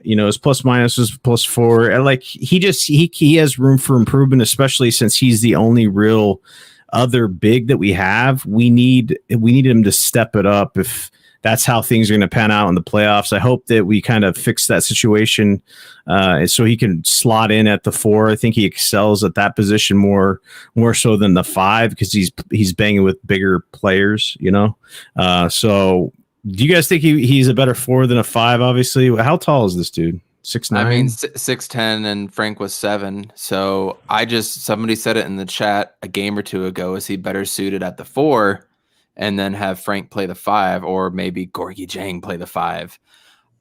[SPEAKER 3] his plus minus was +4. And like he has room for improvement, especially since he's the only real other big that we have. We need him to step it up if that's how things are going to pan out in the playoffs. I hope that we kind of fix that situation so he can slot in at the 4. I think he excels at that position more so than the 5 because he's banging with bigger players, So do you guys think he's a better 4 than a 5? Obviously, how tall is this dude? 6'9"?
[SPEAKER 4] I mean, 6'10", and Frank was 7. So somebody said it in the chat a game or two ago. Is he better suited at the 4 and then have Frank play the 5, or maybe Gorgie Jang play the 5?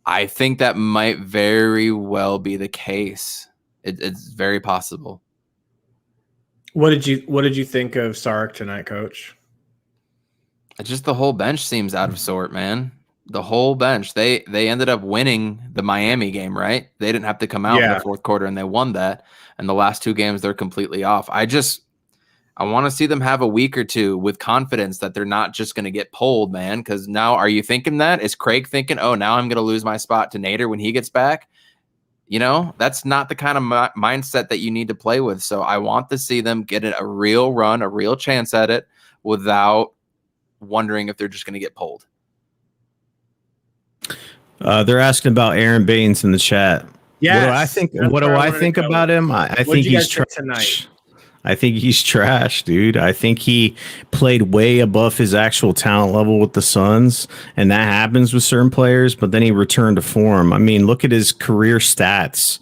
[SPEAKER 4] I think that might very well be the case. It's very possible.
[SPEAKER 1] What did you think of Saric tonight, Coach?
[SPEAKER 4] Just the whole bench seems out of sort, man. The whole bench. They ended up winning the Miami game, right? They didn't have to come out in the fourth quarter, and they won that. And the last 2 games, they're completely off. I want to see them have a week or two with confidence that they're not just going to get pulled, man. Because now, are you thinking that? Is Craig thinking, oh, now I'm going to lose my spot to Nader when he gets back? That's not the kind of mindset that you need to play with. So I want to see them get a real run, a real chance at it without wondering if they're just going to get pulled.
[SPEAKER 3] They're asking about Aaron Baines in the chat.
[SPEAKER 1] Yeah,
[SPEAKER 3] what do I think about him? I think he's trash. I think he's trash, dude. I think he played way above his actual talent level with the Suns, and that happens with certain players, but then he returned to form. I mean, look at his career stats.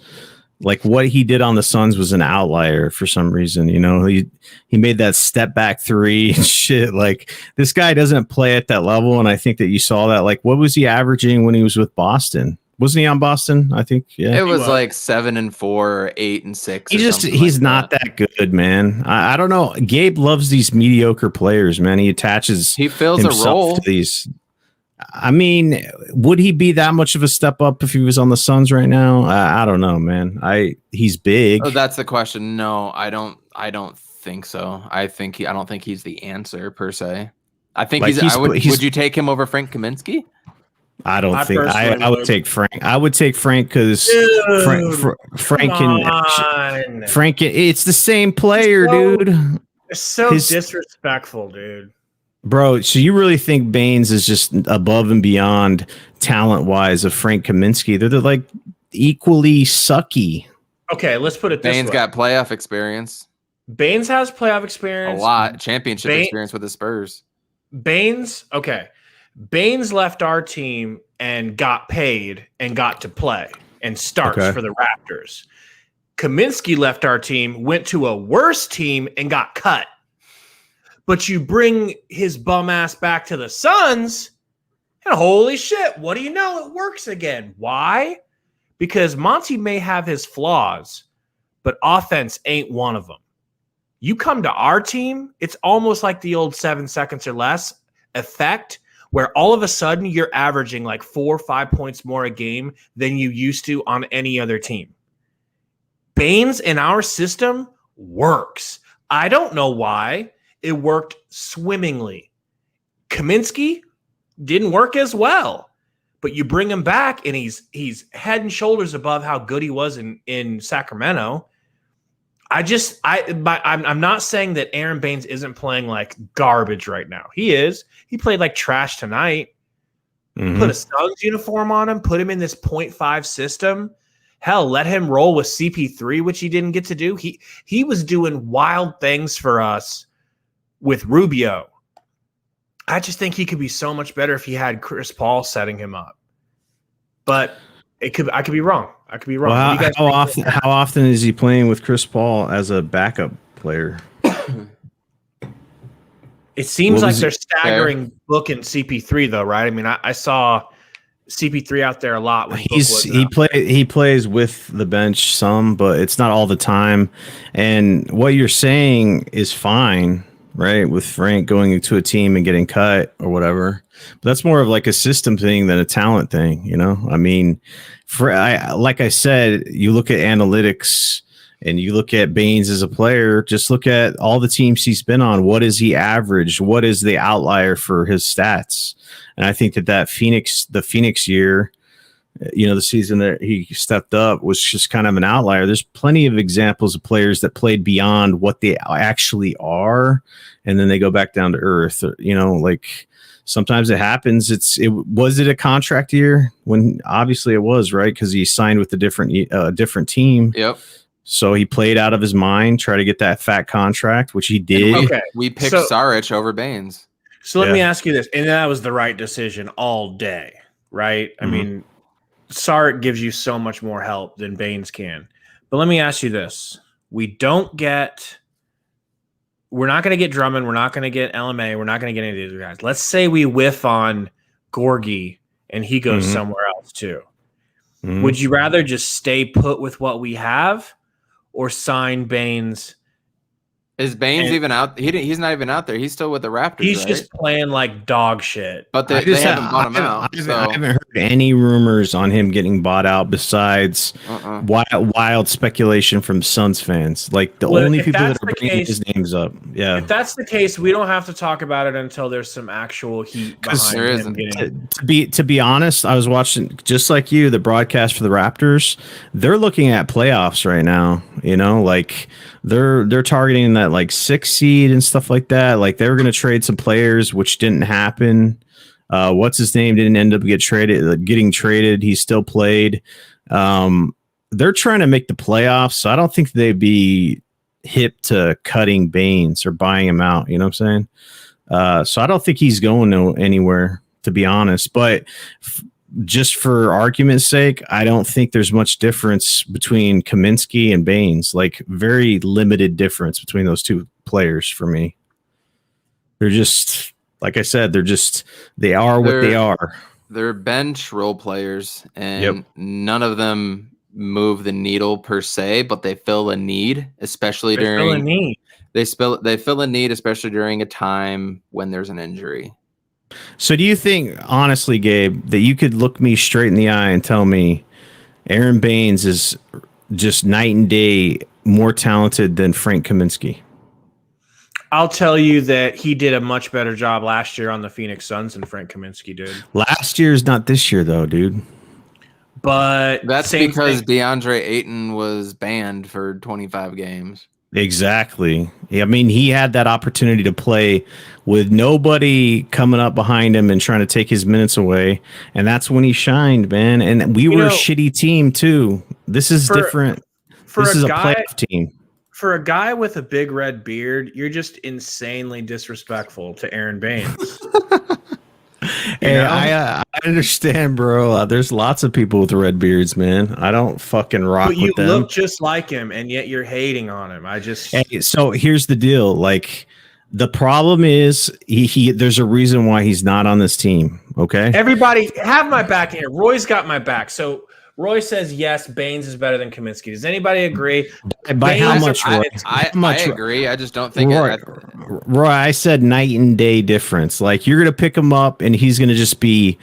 [SPEAKER 3] Like what he did on the Suns was an outlier for some reason. He made that step back 3 and shit. Like this guy doesn't play at that level. And I think that you saw that. Like what was he averaging when he was with Boston? Wasn't he on Boston? I think. Yeah,
[SPEAKER 4] it was like 7 and 4, or 8 and 6.
[SPEAKER 3] He's not that good, man. I don't know. Gabe loves these mediocre players, man. He fills a role to these. I mean, would he be that much of a step up if he was on the Suns right now? I don't know, man. He's big.
[SPEAKER 4] Oh, that's the question. No, I don't think so. I don't think he's the answer per se. I think would you take him over Frank Kaminsky?
[SPEAKER 3] I don't think I would take Frank. I would take Frank because Frank it's the same player, dude.
[SPEAKER 1] It's so disrespectful, dude.
[SPEAKER 3] Bro, so you really think Baines is just above and beyond talent-wise of Frank Kaminsky? They're like equally sucky.
[SPEAKER 1] Okay, let's put it this
[SPEAKER 4] Baines
[SPEAKER 1] way.
[SPEAKER 4] got playoff experience.
[SPEAKER 1] Baines has playoff
[SPEAKER 4] A
[SPEAKER 1] experience.
[SPEAKER 4] lot. Championship experience with the Spurs.
[SPEAKER 1] Baines left our team and got paid and got to play and starts for the Raptors. Kaminsky left our team, went to a worse team, and got cut. But you bring his bum ass back to the Suns, and holy shit, what do you know? It works again. Why? Because Monty may have his flaws, but offense ain't one of them. You come to our team, it's almost like the old 7 seconds or less effect, where all of a sudden you're averaging like 4 or 5 points more a game than you used to on any other team. Baines in our system works. I don't know why. It worked swimmingly. Kaminsky didn't work as well, but you bring him back and he's head and shoulders above how good he was in Sacramento. I'm not saying that Aaron Baines isn't playing like garbage right now. He is. He played like trash tonight. Put a Suns uniform on him, put him in this 0.5 system. Hell, let him roll with CP3, which he didn't get to do. He was doing wild things for us with Rubio. I just think he could be so much better if he had Chris Paul setting him up. But I could be wrong. I could be wrong.
[SPEAKER 3] Well, how often is he playing with Chris Paul as a backup player?
[SPEAKER 1] It seems like they're staggering Book and CP3 though, right? I mean, I saw CP3 out there a lot. When
[SPEAKER 3] he plays with the bench some, but it's not all the time. And what you're saying is fine, right? With Frank going into a team and getting cut or whatever. But that's more of like a system thing than a talent thing, you know? I mean, like I said, you look at analytics and you look at Baines as a player, just look at all the teams he's been on. What is he averaged? What is the outlier for his stats? And I think the Phoenix year, you know, the season that he stepped up was just kind of an outlier. There's plenty of examples of players that played beyond what they actually are, and then they go back down to earth. You know, like sometimes it happens. Was it a contract year? When obviously it was, right? Because he signed with a different team.
[SPEAKER 4] Yep.
[SPEAKER 3] So he played out of his mind, try to get that fat contract, which he did.
[SPEAKER 1] Okay.
[SPEAKER 4] We picked Saric over Baines.
[SPEAKER 1] So let me ask you this, and that was the right decision all day, right? I mean, Saric gives you so much more help than Baines can. But let me ask you this. We're not going to get Drummond. We're not going to get LMA. We're not going to get any of these guys. Let's say we whiff on Gorgie and he goes somewhere else too. Would you rather just stay put with what we have or sign Baines?
[SPEAKER 4] Is Baines even out? He's not even out there. He's still with the Raptors.
[SPEAKER 1] He's just playing like dog shit.
[SPEAKER 4] But they haven't bought him out.
[SPEAKER 3] I haven't heard any rumors on him getting bought out besides wild speculation from Suns fans. Like the only people that are bringing his names up. Yeah.
[SPEAKER 1] If that's the case, we don't have to talk about it until there's some actual heat behind him.
[SPEAKER 3] To be honest, I was watching just like you the broadcast for the Raptors. They're looking at playoffs right now. You know, like they're targeting that like 6 seed and stuff like that. Like they were going to trade some players, which didn't happen. What's his name didn't end up getting traded. He still played. They're trying to make the playoffs, so I don't think they'd be hip to cutting Baines or buying him out. You know what I'm saying? So I don't think he's going anywhere, to be honest. But just for argument's sake, I don't think there's much difference between Kaminsky and Baines. Like very limited difference between those two players for me. They're just, like I said, they are what they are. They're
[SPEAKER 4] bench role players, and none of them move the needle per se, but they fill a need, especially they fill a need, especially during a time when there's an injury.
[SPEAKER 3] So do you think, honestly, Gabe, that you could look me straight in the eye and tell me Aaron Baines is just night and day more talented than Frank Kaminsky?
[SPEAKER 1] I'll tell you that he did a much better job last year on the Phoenix Suns than Frank Kaminsky did.
[SPEAKER 3] Last year's not this year, though, dude.
[SPEAKER 4] But that's because DeAndre Ayton was banned for 25 games.
[SPEAKER 3] Exactly. I mean, he had that opportunity to play with nobody coming up behind him and trying to take his minutes away, and that's when he shined, man. And we were a shitty team too. This is different. This is a playoff team.
[SPEAKER 1] For a guy with a big red beard, you're just insanely disrespectful to Aaron Baines.
[SPEAKER 3] Hey, I understand, bro. There's lots of people with red beards, man. I don't fucking rock with them.
[SPEAKER 1] But you look just like him, and yet you're hating on him.
[SPEAKER 3] Hey, so here's the deal. Like, the problem is he there's a reason why he's not on this team. Okay.
[SPEAKER 1] Everybody have my back here. Roy's got my back. So Roy says yes, Baines is better than Kaminsky. Does anybody agree?
[SPEAKER 3] By how much, Roy?
[SPEAKER 4] I agree. I just don't think
[SPEAKER 3] Roy, I said night and day difference. Like, you're gonna pick him up and he's gonna just be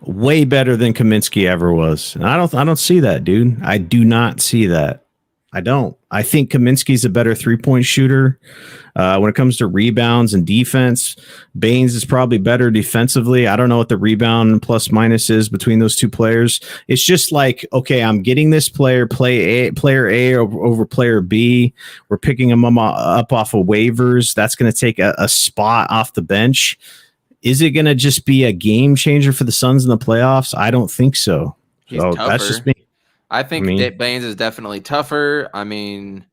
[SPEAKER 3] way better than Kaminsky ever was. And I don't see that, dude. I do not see that. I don't. I think Kaminsky's a better 3-point shooter. When it comes to rebounds and defense, Baines is probably better defensively. I don't know what the rebound plus minus is between those two players. It's just like, okay, I'm getting this player A over player B. We're picking him up off of waivers. That's going to take a spot off the bench. Is it going to just be a game changer for the Suns in the playoffs? I don't think so. So that's just me.
[SPEAKER 4] I think Baines is definitely tougher. I mean,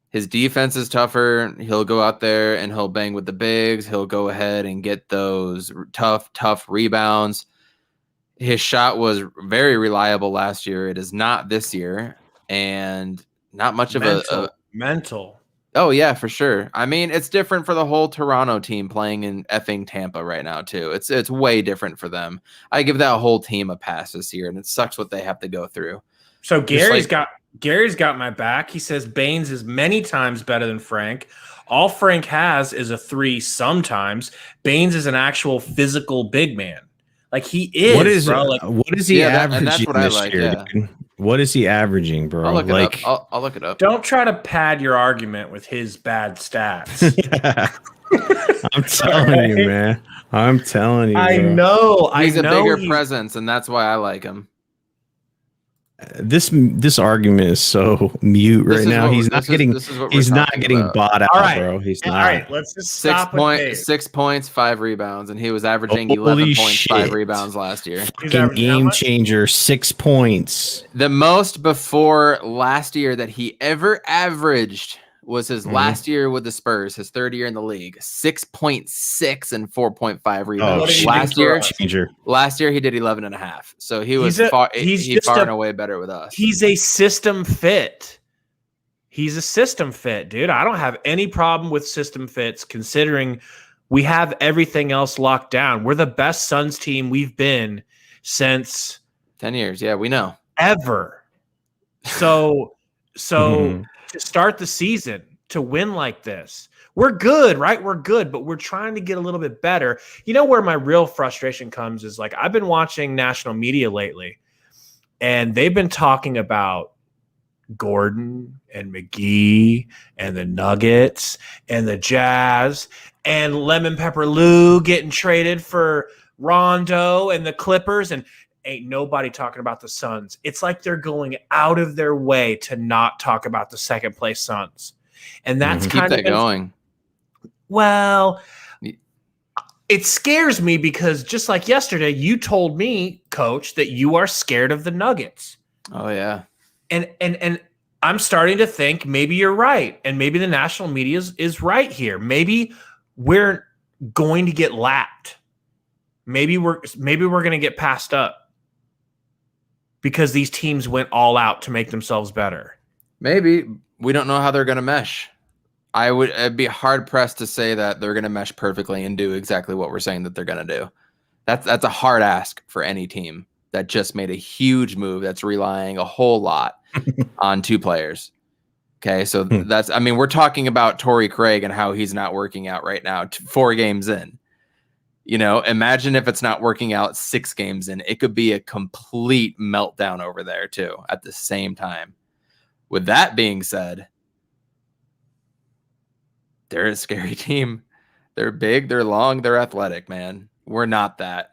[SPEAKER 4] his defense is tougher. He'll go out there and he'll bang with the bigs. He'll go ahead and get those tough rebounds. His shot was very reliable last year. It is not this year, and not much of a
[SPEAKER 1] mental.
[SPEAKER 4] Oh yeah, for sure. I mean, it's different for the whole Toronto team playing in effing Tampa right now too. It's way different for them. I give that whole team a pass this year, and it sucks what they have to go through.
[SPEAKER 1] So Gary's got my back. He says Baines is many times better than Frank. All Frank has is a 3 sometimes. Baines is an actual physical big man. Like, he is.
[SPEAKER 3] What is he averaging this year? Dude? What is he averaging, bro?
[SPEAKER 4] I'll look it up. I'll look it up.
[SPEAKER 1] Don't try to pad your argument with his bad stats.
[SPEAKER 3] I'm telling you, man. I'm telling you.
[SPEAKER 1] I know.
[SPEAKER 4] He's a bigger presence, and that's why I like him.
[SPEAKER 3] This argument is so mute right now. He's not getting bought out, bro. He's not.
[SPEAKER 1] All right, let's just stop.
[SPEAKER 4] 6 points, 5 rebounds, and he was averaging 11 points, 5 rebounds last year.
[SPEAKER 3] Game changer, 6 points.
[SPEAKER 4] The most before last year that he ever averaged was his last year with the Spurs, his third year in the league. 6.6 and 4.5 rebounds. Last year he did 11.5. So he was far and away better with us.
[SPEAKER 1] He's a system fit. He's a system fit, dude. I don't have any problem with system fits, considering we have everything else locked down. We're the best Suns team we've been since
[SPEAKER 4] 10 years. Yeah, we know.
[SPEAKER 1] Ever. So to start the season, to win like this, we're good, right? We're good, but we're trying to get a little bit better. You know where my real frustration comes is, like, I've been watching national media lately, and they've been talking about Gordon and McGee and the Nuggets and the Jazz and Lemon Pepper Lou getting traded for Rondo and the Clippers, and ain't nobody talking about the Suns. It's like they're going out of their way to not talk about the second place Suns. And that's kind of
[SPEAKER 4] going.
[SPEAKER 1] Well, it scares me because just like yesterday, you told me, Coach, that you are scared of the Nuggets.
[SPEAKER 4] Oh yeah.
[SPEAKER 1] And I'm starting to think maybe you're right. And maybe the national media is right here. Maybe we're going to get lapped. Maybe we're going to get passed up, because these teams went all out to make themselves better.
[SPEAKER 4] Maybe. We don't know how they're going to mesh. I'd be hard pressed to say that they're going to mesh perfectly and do exactly what we're saying that they're going to do. That's a hard ask for any team that just made a huge move that's relying a whole lot on 2 players. Okay, so we're talking about Torrey Craig and how he's not working out right now 4 games in. You know, imagine if it's not working out 6 games in. It could be a complete meltdown over there too at the same time. With that being said, they're a scary team. They're big, they're long, they're athletic, man. We're not that.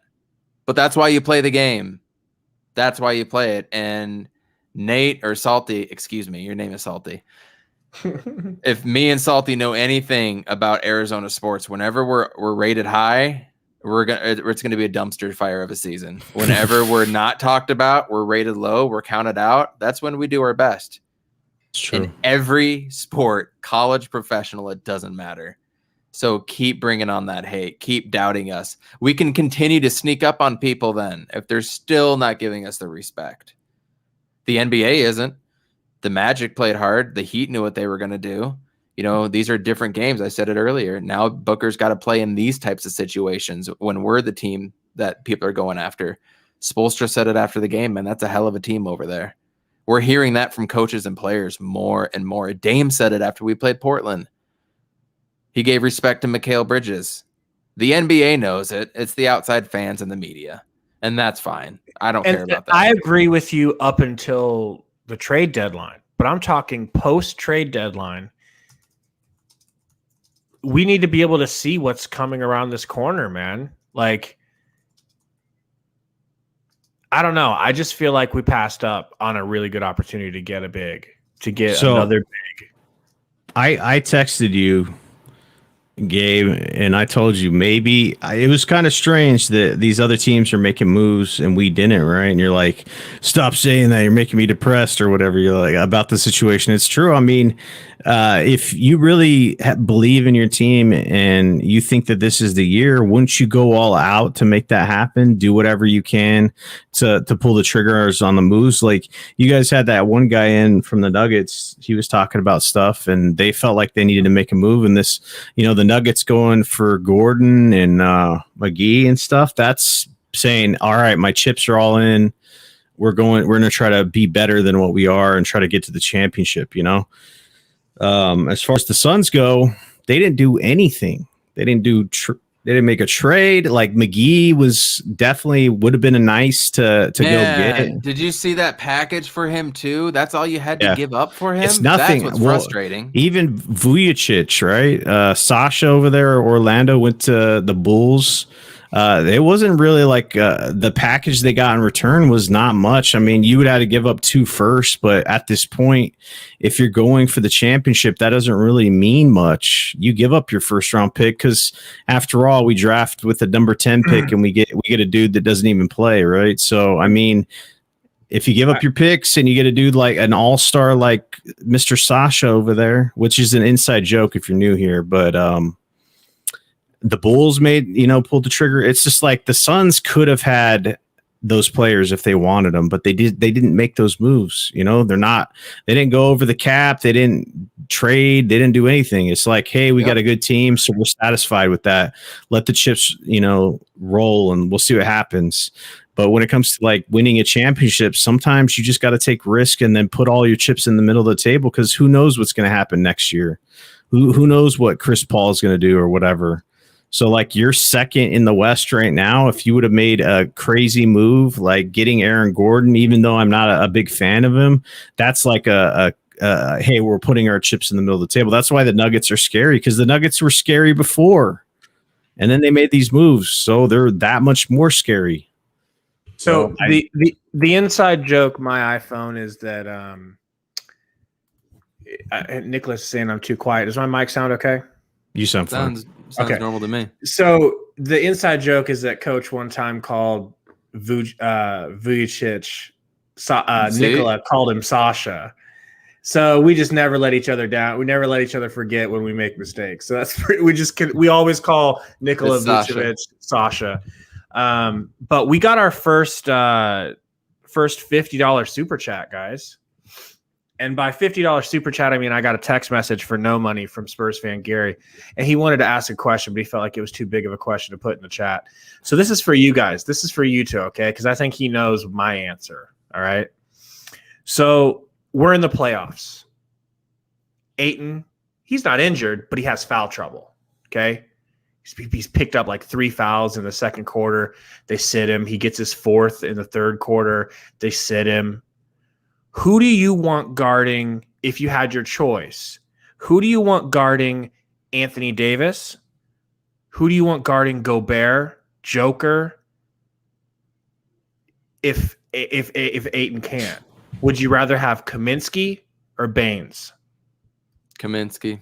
[SPEAKER 4] But that's why you play the game. That's why you play it. And Nate or Salty, excuse me, your name is Salty. If me and Salty know anything about Arizona sports, whenever we're rated high, it's gonna be a dumpster fire of a season. Whenever we're not talked about, we're rated low, we're counted out. That's when we do our best.
[SPEAKER 3] It's true.
[SPEAKER 4] In every sport, college, professional, it doesn't matter. So keep bringing on that hate. Keep doubting us. We can continue to sneak up on people then if they're still not giving us the respect. The NBA isn't. The Magic played hard. The Heat knew what they were going to do. You know, these are different games. I said it earlier. Now Booker's got to play in these types of situations when we're the team that people are going after. Spoelstra said it after the game, man. That's a hell of a team over there. We're hearing that from coaches and players more and more. Dame said it after we played Portland. He gave respect to Mikal Bridges. The NBA knows it. It's the outside fans and the media. And that's fine. I don't care about that.
[SPEAKER 1] I agree with you up until the trade deadline, but I'm talking post-trade deadline. We need to be able to see what's coming around this corner, man. Like, I don't know. I just feel like we passed up on a really good opportunity to get another big.
[SPEAKER 3] I texted you, Gabe, and I told you maybe it was kind of strange that these other teams are making moves and we didn't, right? And you're like, stop saying that. You're making me depressed or whatever. You're like about the situation. It's true. I mean, if you really believe in your team and you think that this is the year, wouldn't you go all out to make that happen? Do whatever you can to pull the triggers on the moves. Like you guys had that one guy in from the Nuggets. He was talking about stuff and they felt like they needed to make a move. And this, you know, the Nuggets going for Gordon and McGee and stuff. That's saying, all right, my chips are all in. We're going to try to be better than what we are and try to get to the championship, you know? As far as the Suns go, they didn't do anything. They didn't they didn't make a trade. Like McGee was definitely would have been a nice to go get.
[SPEAKER 4] Did you see that package for him too? That's all you had to give up for him.
[SPEAKER 3] It's nothing.
[SPEAKER 4] That's what's frustrating.
[SPEAKER 3] Even Vujicic, right? Sasha over there, Orlando went to the Bulls. It wasn't really like the package they got in return was not much. I mean, you would have to give up 2 firsts, but at this point, if you're going for the championship, that doesn't really mean much. You give up your first round pick because after all, we draft with the number 10 pick and we get a dude that doesn't even play, right? So, I mean, if you give up your picks and you get a dude like an all-star like Mr. Sasha over there, which is an inside joke if you're new here, but the Bulls pulled the trigger. It's just like the Suns could have had those players if they wanted them, but they didn't make those moves. You know, they didn't go over the cap. They didn't trade. They didn't do anything. It's like, hey, we got a good team, so we're satisfied with that. Let the chips, roll and we'll see what happens. But when it comes to like winning a championship, sometimes you just got to take risk and then put all your chips in the middle of the table because who knows what's going to happen next year? Who knows what Chris Paul is going to do or whatever. So, like, you're second in the West right now. If you would have made a crazy move, like getting Aaron Gordon, even though I'm not a big fan of him, that's like hey, we're putting our chips in the middle of the table. That's why the Nuggets are scary, because the Nuggets were scary before. And then they made these moves, so they're that much more scary.
[SPEAKER 1] So the inside joke, my iPhone, is that Nicholas is saying I'm too quiet. Does my mic sound okay?
[SPEAKER 3] You sound fine.
[SPEAKER 4] Sounds normal to me.
[SPEAKER 1] So the inside joke is that Coach one time called Vujicic, Nikola called him Sasha. So we just never let each other down. We never let each other forget when we make mistakes. So that's we always call Nikola Vucevic Sasha. But we got our first $50 super chat, guys. And by $50 super chat, I mean I got a text message for no money from Spurs fan Gary. And he wanted to ask a question, but he felt like it was too big of a question to put in the chat. So this is for you guys. This is for you two, okay? Because I think he knows my answer, all right? So we're in the playoffs. Ayton, he's not injured, but he has foul trouble, okay? He's picked up like 3 fouls in the second quarter. They sit him. He gets his 4th in the third quarter. They sit him. Who do you want guarding if you had your choice? Who do you want guarding Anthony Davis? Who do you want guarding Gobert, Joker? If Ayton can't, would you rather have Kaminsky or Baines?
[SPEAKER 4] Kaminsky.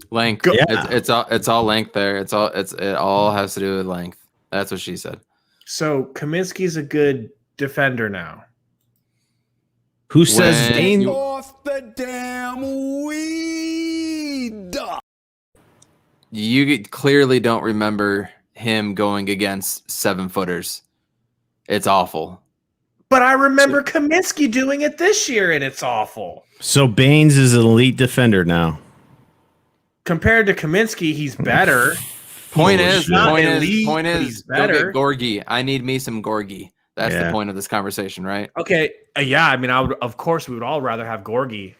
[SPEAKER 4] Length.
[SPEAKER 3] Yeah.
[SPEAKER 4] It's all length there. It all has to do with length. That's what she said.
[SPEAKER 1] So Kaminsky's a good defender now.
[SPEAKER 3] Who says
[SPEAKER 4] When
[SPEAKER 3] Baines?
[SPEAKER 2] Off the damn weed.
[SPEAKER 4] You clearly don't remember him going against 7-footers. It's awful.
[SPEAKER 1] But I remember Kaminsky doing it this year, and it's awful.
[SPEAKER 3] So Baines is an elite defender now.
[SPEAKER 1] Compared to Kaminsky, he's better.
[SPEAKER 4] Point
[SPEAKER 3] Holy
[SPEAKER 4] is,
[SPEAKER 3] shit.
[SPEAKER 1] Not
[SPEAKER 4] point
[SPEAKER 1] elite, but
[SPEAKER 4] is,
[SPEAKER 1] he's
[SPEAKER 4] go get
[SPEAKER 1] better.
[SPEAKER 4] Gorgie. I need me some Gorgie. That's
[SPEAKER 3] Yeah.
[SPEAKER 4] the point of this conversation, right?
[SPEAKER 1] Okay, yeah. I mean, of course, we would all rather have Gorgie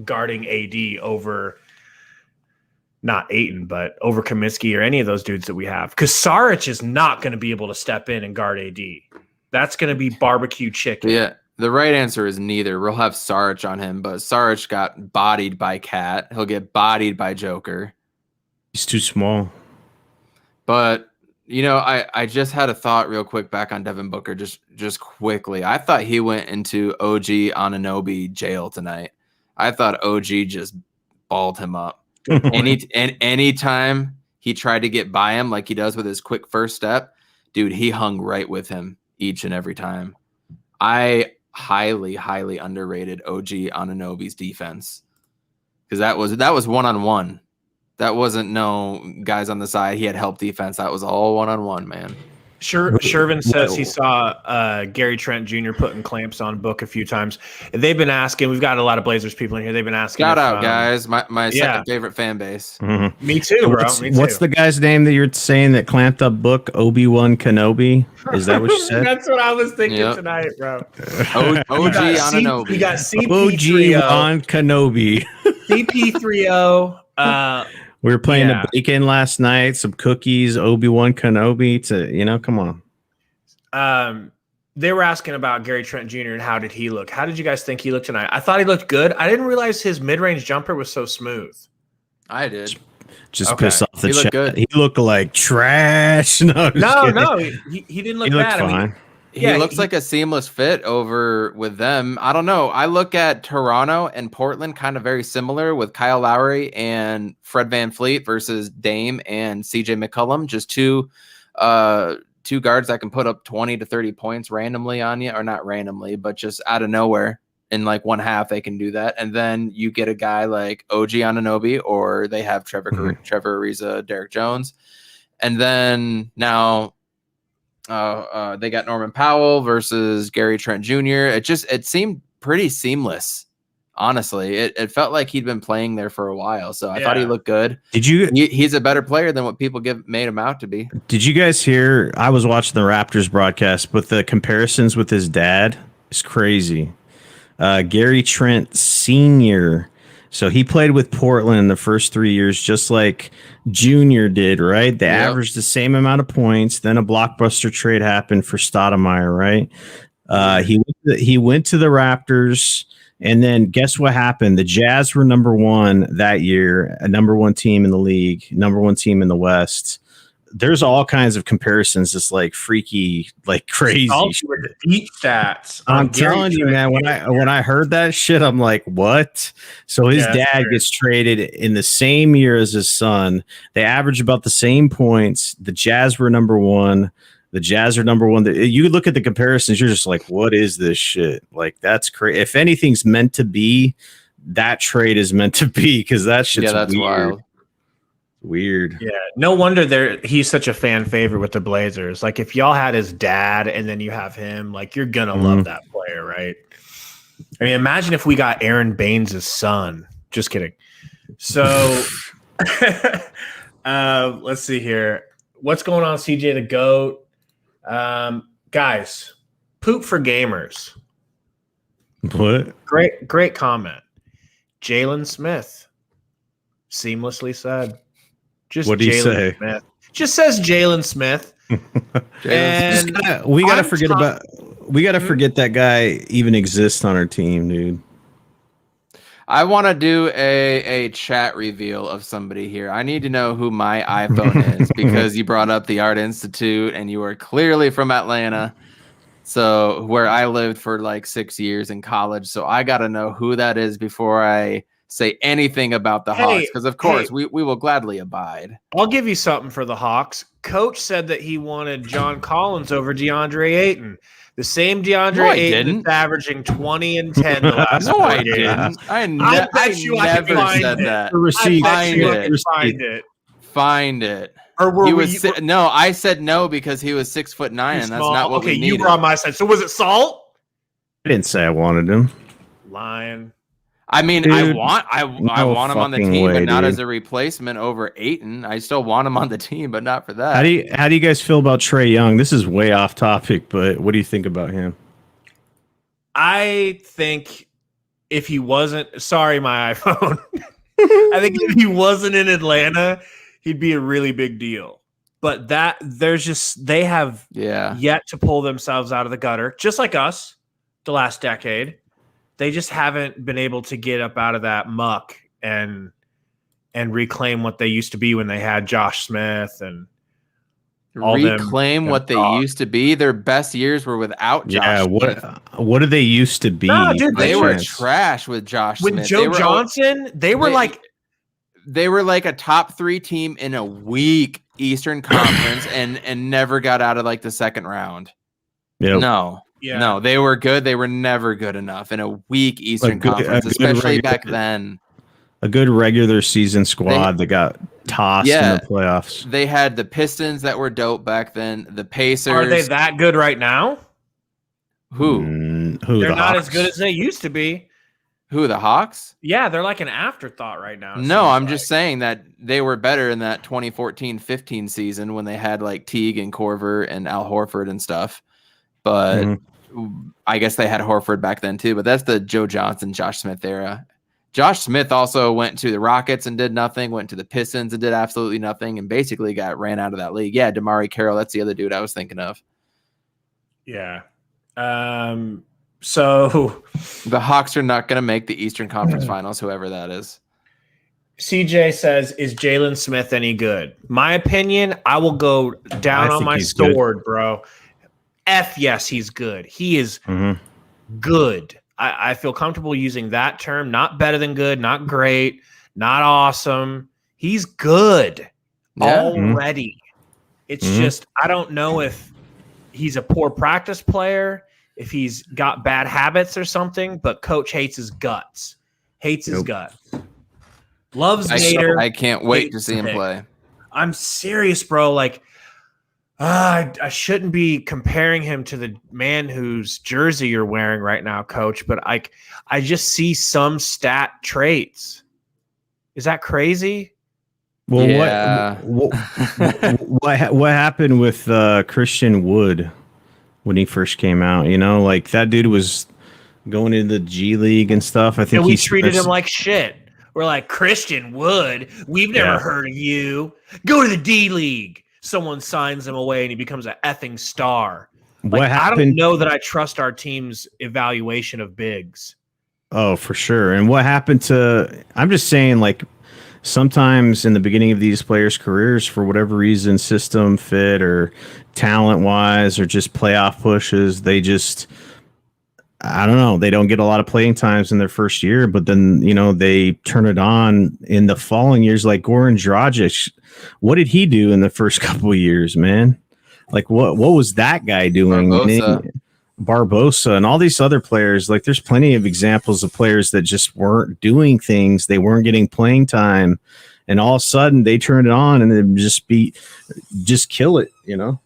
[SPEAKER 1] guarding AD over not Ayton, but over Kaminsky or any of those dudes that we have. Because Saric is not going to be able to step in and guard AD. That's going to be barbecue chicken.
[SPEAKER 4] Yeah. The right answer is neither. We'll have Saric on him, but Saric got bodied by Cat. He'll get bodied by Joker.
[SPEAKER 3] He's too small.
[SPEAKER 4] But I just had a thought real quick back on Devin Booker, just quickly. I thought he went into OG Anunoby jail tonight. I thought OG just balled him up. Anytime he tried to get by him like he does with his quick first step, dude, he hung right with him each and every time. I highly, highly underrated OG Anunoby's defense because that was one-on-one. That wasn't no guys on the side. He had help defense. That was all one-on-one, man.
[SPEAKER 1] Shervin says he saw Gary Trent Jr. putting clamps on Book a few times. They've been asking. We've got a lot of Blazers people in here. They've been asking.
[SPEAKER 4] Shout out, guys. My
[SPEAKER 1] yeah.
[SPEAKER 4] second favorite fan base.
[SPEAKER 3] Mm-hmm.
[SPEAKER 1] Me too, bro. Me too.
[SPEAKER 3] What's the guy's name that you're saying that clamped up Book? Obi-Wan Kenobi? Is that what you said?
[SPEAKER 1] That's what I was thinking
[SPEAKER 4] Yep.
[SPEAKER 1] tonight, bro.
[SPEAKER 4] OG Anunoby.
[SPEAKER 1] We got CP3O.
[SPEAKER 3] Obi-Wan Kenobi.
[SPEAKER 1] CP3O.
[SPEAKER 3] We were playing
[SPEAKER 1] Yeah.
[SPEAKER 3] the bacon last night, some cookies, Obi-Wan Kenobi come on.
[SPEAKER 1] They were asking about Gary Trent Jr. and how did he look? How did you guys think he looked tonight? I thought he looked good. I didn't realize his mid-range jumper was so smooth.
[SPEAKER 4] I did.
[SPEAKER 3] Just
[SPEAKER 1] Okay.
[SPEAKER 3] piss off the
[SPEAKER 4] He looked
[SPEAKER 3] chat.
[SPEAKER 4] good.
[SPEAKER 3] He looked like trash. No,
[SPEAKER 1] He didn't look
[SPEAKER 3] he looked
[SPEAKER 1] bad.
[SPEAKER 3] fine.
[SPEAKER 1] I mean,
[SPEAKER 4] He
[SPEAKER 1] Yeah,
[SPEAKER 4] looks like a seamless fit over with them. I don't know. I look at Toronto and Portland kind of very similar with Kyle Lowry and Fred VanVleet versus Dame and CJ McCollum. Just two guards that can put up 20 to 30 points randomly on you, or not randomly, but just out of nowhere. In like one half, they can do that. And then you get a guy like OG Anunoby, or they have Trevor Ariza, Derek Jones. And then now they got Norman Powell versus Gary Trent Jr. It seemed pretty seamless. Honestly, it felt like he'd been playing there for a while. So I thought he looked good. He's a better player than what people made him out to be.
[SPEAKER 3] Did you guys hear? I was watching the Raptors broadcast, but the comparisons with his dad is crazy. Gary Trent Sr. So he played with Portland the first 3 years, just like Junior did, right? They averaged the same amount of points. Then a blockbuster trade happened for Stoudemire, right? He went to the Raptors, and then guess what happened? The Jazz were number one that year, a number one team in the league, number one team in the West. There's all kinds of comparisons, just like freaky, like crazy.
[SPEAKER 1] with the deep stats.
[SPEAKER 3] I'm telling you, man, when I heard that shit, I'm like, what? So his dad gets traded in the same year as his son. They average about the same points. The Jazz were number one. The Jazz are number one. You look at the comparisons, you're just like, what is this shit? Like, that's crazy. If anything's meant to be, that trade is meant to be, because that shit's
[SPEAKER 4] that's
[SPEAKER 3] weird.
[SPEAKER 4] wild.
[SPEAKER 3] Weird.
[SPEAKER 1] Yeah, no wonder he's such a fan favorite with the Blazers. Like, if y'all had his dad and then you have him, like, you're gonna love that player, right? I mean, imagine if we got Aaron Baines' son. Just kidding. So let's see here. What's going on, CJ the GOAT? Guys, poop for gamers.
[SPEAKER 3] What?
[SPEAKER 1] Great comment. Jalen Smith. Seamlessly said. Just
[SPEAKER 3] What did he say?
[SPEAKER 1] Smith. Just says Jalen Smith. And
[SPEAKER 3] We gotta forget that guy even exists on our team, dude.
[SPEAKER 4] I want to do a chat reveal of somebody here. I need to know who my iPhone is, because you brought up the Art Institute and you are clearly from Atlanta. So where I lived for like 6 years in college. So I got to know who that is before I say anything about the Hawks. Because of course we will gladly abide.
[SPEAKER 1] I'll give you something for the Hawks. Coach said that he wanted John Collins over DeAndre Ayton. The same DeAndre Ayton that's averaging 20 and 10 the last
[SPEAKER 4] No, I
[SPEAKER 1] 4 games.
[SPEAKER 4] didn't. I
[SPEAKER 1] bet you I can
[SPEAKER 4] never
[SPEAKER 1] find
[SPEAKER 4] said
[SPEAKER 1] it.
[SPEAKER 4] that.
[SPEAKER 1] I bet you I
[SPEAKER 4] it.
[SPEAKER 1] can find it.
[SPEAKER 4] Find it.
[SPEAKER 1] Or were
[SPEAKER 4] He
[SPEAKER 1] we,
[SPEAKER 4] was no, I said no because he was 6'9", and that's not what we needed.
[SPEAKER 1] You were on my side. So was it Salt?
[SPEAKER 3] I didn't say I wanted him.
[SPEAKER 1] Lying.
[SPEAKER 4] I mean,
[SPEAKER 3] Dude,
[SPEAKER 4] I want him on the team,
[SPEAKER 3] way,
[SPEAKER 4] but not
[SPEAKER 3] dude.
[SPEAKER 4] as a replacement over Ayton. I still want him on the team, but not for that.
[SPEAKER 3] How do you guys feel about Trae Young? This is way off topic, but what do you think about him?
[SPEAKER 1] I think if he wasn't, sorry, my iPhone. I think if he wasn't in Atlanta, he'd be a really big deal. But they have yet to pull themselves out of the gutter, just like us, the last decade. They just haven't been able to get up out of that muck and reclaim what they used to be when they had Josh Smith and
[SPEAKER 4] reclaim what they used to be. Their best years were without Josh Smith.
[SPEAKER 3] What did they used to be?
[SPEAKER 1] No, dude,
[SPEAKER 4] they were trash with Josh Smith.
[SPEAKER 1] With Joe Johnson, they were like
[SPEAKER 4] a top 3 team in a weak Eastern Conference and never got out of like the second round.
[SPEAKER 3] Yep.
[SPEAKER 4] No, they were good. They were never good enough in a weak Eastern Conference, especially back then.
[SPEAKER 3] A good regular season squad that got tossed in the playoffs.
[SPEAKER 4] They had the Pistons that were dope back then. The Pacers.
[SPEAKER 1] Are they that good right now?
[SPEAKER 4] Who?
[SPEAKER 1] They're not as good as they used to be.
[SPEAKER 4] Who, the Hawks?
[SPEAKER 1] Yeah, they're like an afterthought right now.
[SPEAKER 4] No, I'm just saying that they were better in that 2014-15 season when they had like Teague and Korver and Al Horford and stuff. But I guess they had Horford back then too. But that's the Joe Johnson, Josh Smith era. Josh Smith also went to the Rockets and did nothing, went to the Pistons and did absolutely nothing, and basically got ran out of that league. Yeah, Damari Carroll, that's the other dude I was thinking of.
[SPEAKER 1] Yeah. So
[SPEAKER 4] the Hawks are not going to make the Eastern Conference Finals, whoever that is.
[SPEAKER 1] CJ says, is Jalen Smith any good? My opinion, I will go down on my sword, bro. Yes, he's good. He is good. I feel comfortable using that term. Not better than good, not great, not awesome. He's good already. It's just, I don't know if he's a poor practice player, if he's got bad habits or something, but coach hates his guts. Hates his guts. Loves Nader.
[SPEAKER 4] I can't wait to see him play.
[SPEAKER 1] I'm serious, bro. Like, I shouldn't be comparing him to the man whose jersey you're wearing right now, coach, but I just see some stat traits. Is that crazy?
[SPEAKER 3] Well, what happened with Christian Wood when he first came out? You know, like that dude was going into the G League and stuff. I think
[SPEAKER 1] we treated him like shit. We're like, Christian Wood, we've never heard of you. Go to the D League. Someone signs him away and he becomes an effing star. Like, I don't know that I trust our team's evaluation of bigs.
[SPEAKER 3] Oh, for sure. And what happened to, I'm just saying, like, sometimes in the beginning of these players' careers, for whatever reason, system fit or talent wise or just playoff pushes, they just, I don't know, they don't get a lot of playing times in their first year, but then, you know, they turn it on in the following years. Like Goran Dragic, what did he do in the first couple of years, man? Like what was that guy doing? Barbosa and all these other players. Like there's plenty of examples of players that just weren't doing things. They weren't getting playing time, and all of a sudden they turn it on and then just kill it, you know?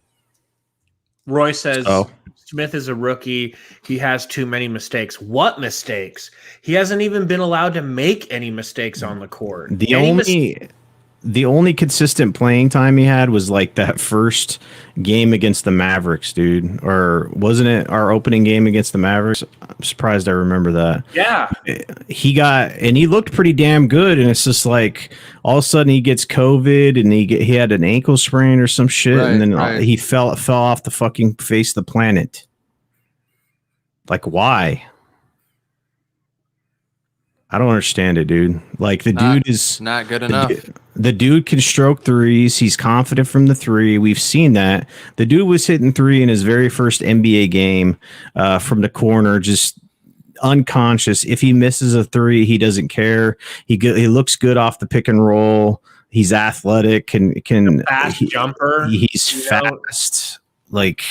[SPEAKER 1] Roy says Smith is a rookie. He has too many mistakes. What mistakes? He hasn't even been allowed to make any mistakes on the court.
[SPEAKER 3] The only consistent playing time he had was like that first game against the Mavericks, dude. Or wasn't it our opening game against the Mavericks? I'm surprised I remember that.
[SPEAKER 1] Yeah.
[SPEAKER 3] He looked pretty damn good. And it's just like all of a sudden he gets COVID and he had an ankle sprain or some shit. And then he fell off the fucking face of the planet. Like, why? I don't understand it, dude. Like the dude is
[SPEAKER 4] not good enough.
[SPEAKER 3] The dude can stroke threes. He's confident from the three. We've seen that. The dude was hitting three in his very first NBA game from the corner, just unconscious. If he misses a three, he doesn't care. He looks good off the pick and roll. He's athletic. Can
[SPEAKER 1] fast jumper.
[SPEAKER 3] He's fast. Like,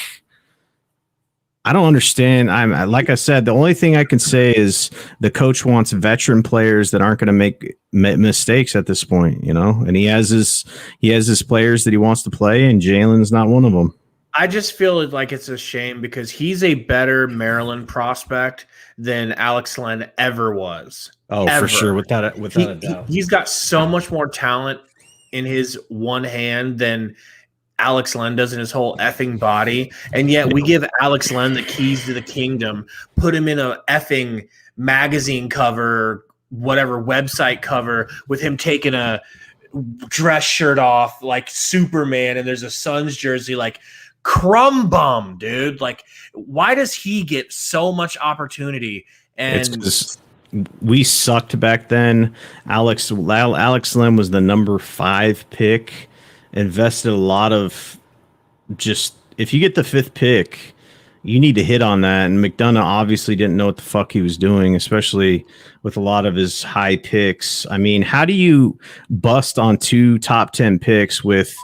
[SPEAKER 3] I don't understand. Like I said, the only thing I can say is the coach wants veteran players that aren't going to make mistakes at this point, and he has his players that he wants to play, and Jalen's not one of them.
[SPEAKER 1] I just feel like it's a shame because he's a better Maryland prospect than Alex Len ever was.
[SPEAKER 3] Oh,
[SPEAKER 1] ever.
[SPEAKER 3] For sure. Without a doubt.
[SPEAKER 1] He's got so much more talent in his one hand than Alex Len does in his whole effing body, and yet we give Alex Len the keys to the kingdom, put him in a effing magazine cover, whatever website cover, with him taking a dress shirt off like Superman, and there's a Suns jersey, like crumb bum, dude. Like, why does he get so much opportunity? And
[SPEAKER 3] we sucked back then. Alex Len was the number 5 pick. Invested a lot of just, if you get the 5th pick, you need to hit on that. And McDonough obviously didn't know what the fuck he was doing, especially with a lot of his high picks. I mean, how do you bust on 2 top 10 picks with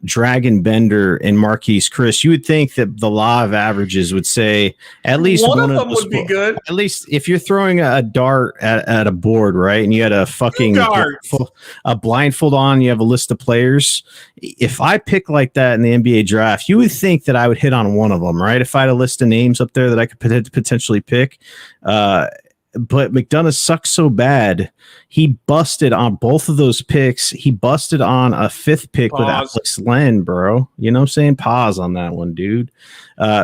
[SPEAKER 3] Dragon Bender and Marquise Chris? You would think that the law of averages would say at least
[SPEAKER 1] one of them would be good.
[SPEAKER 3] At least if you're throwing a dart at a board, right, and you had a fucking blindfold on, you have a list of players. If I pick like that in the NBA draft, you would think that I would hit on one of them, right? If I had a list of names up there that I could potentially pick. But McDonough sucks so bad. He busted on both of those picks. He busted on a 5th pick with Alex Len, bro. You know what I'm saying? Pause on that one, dude.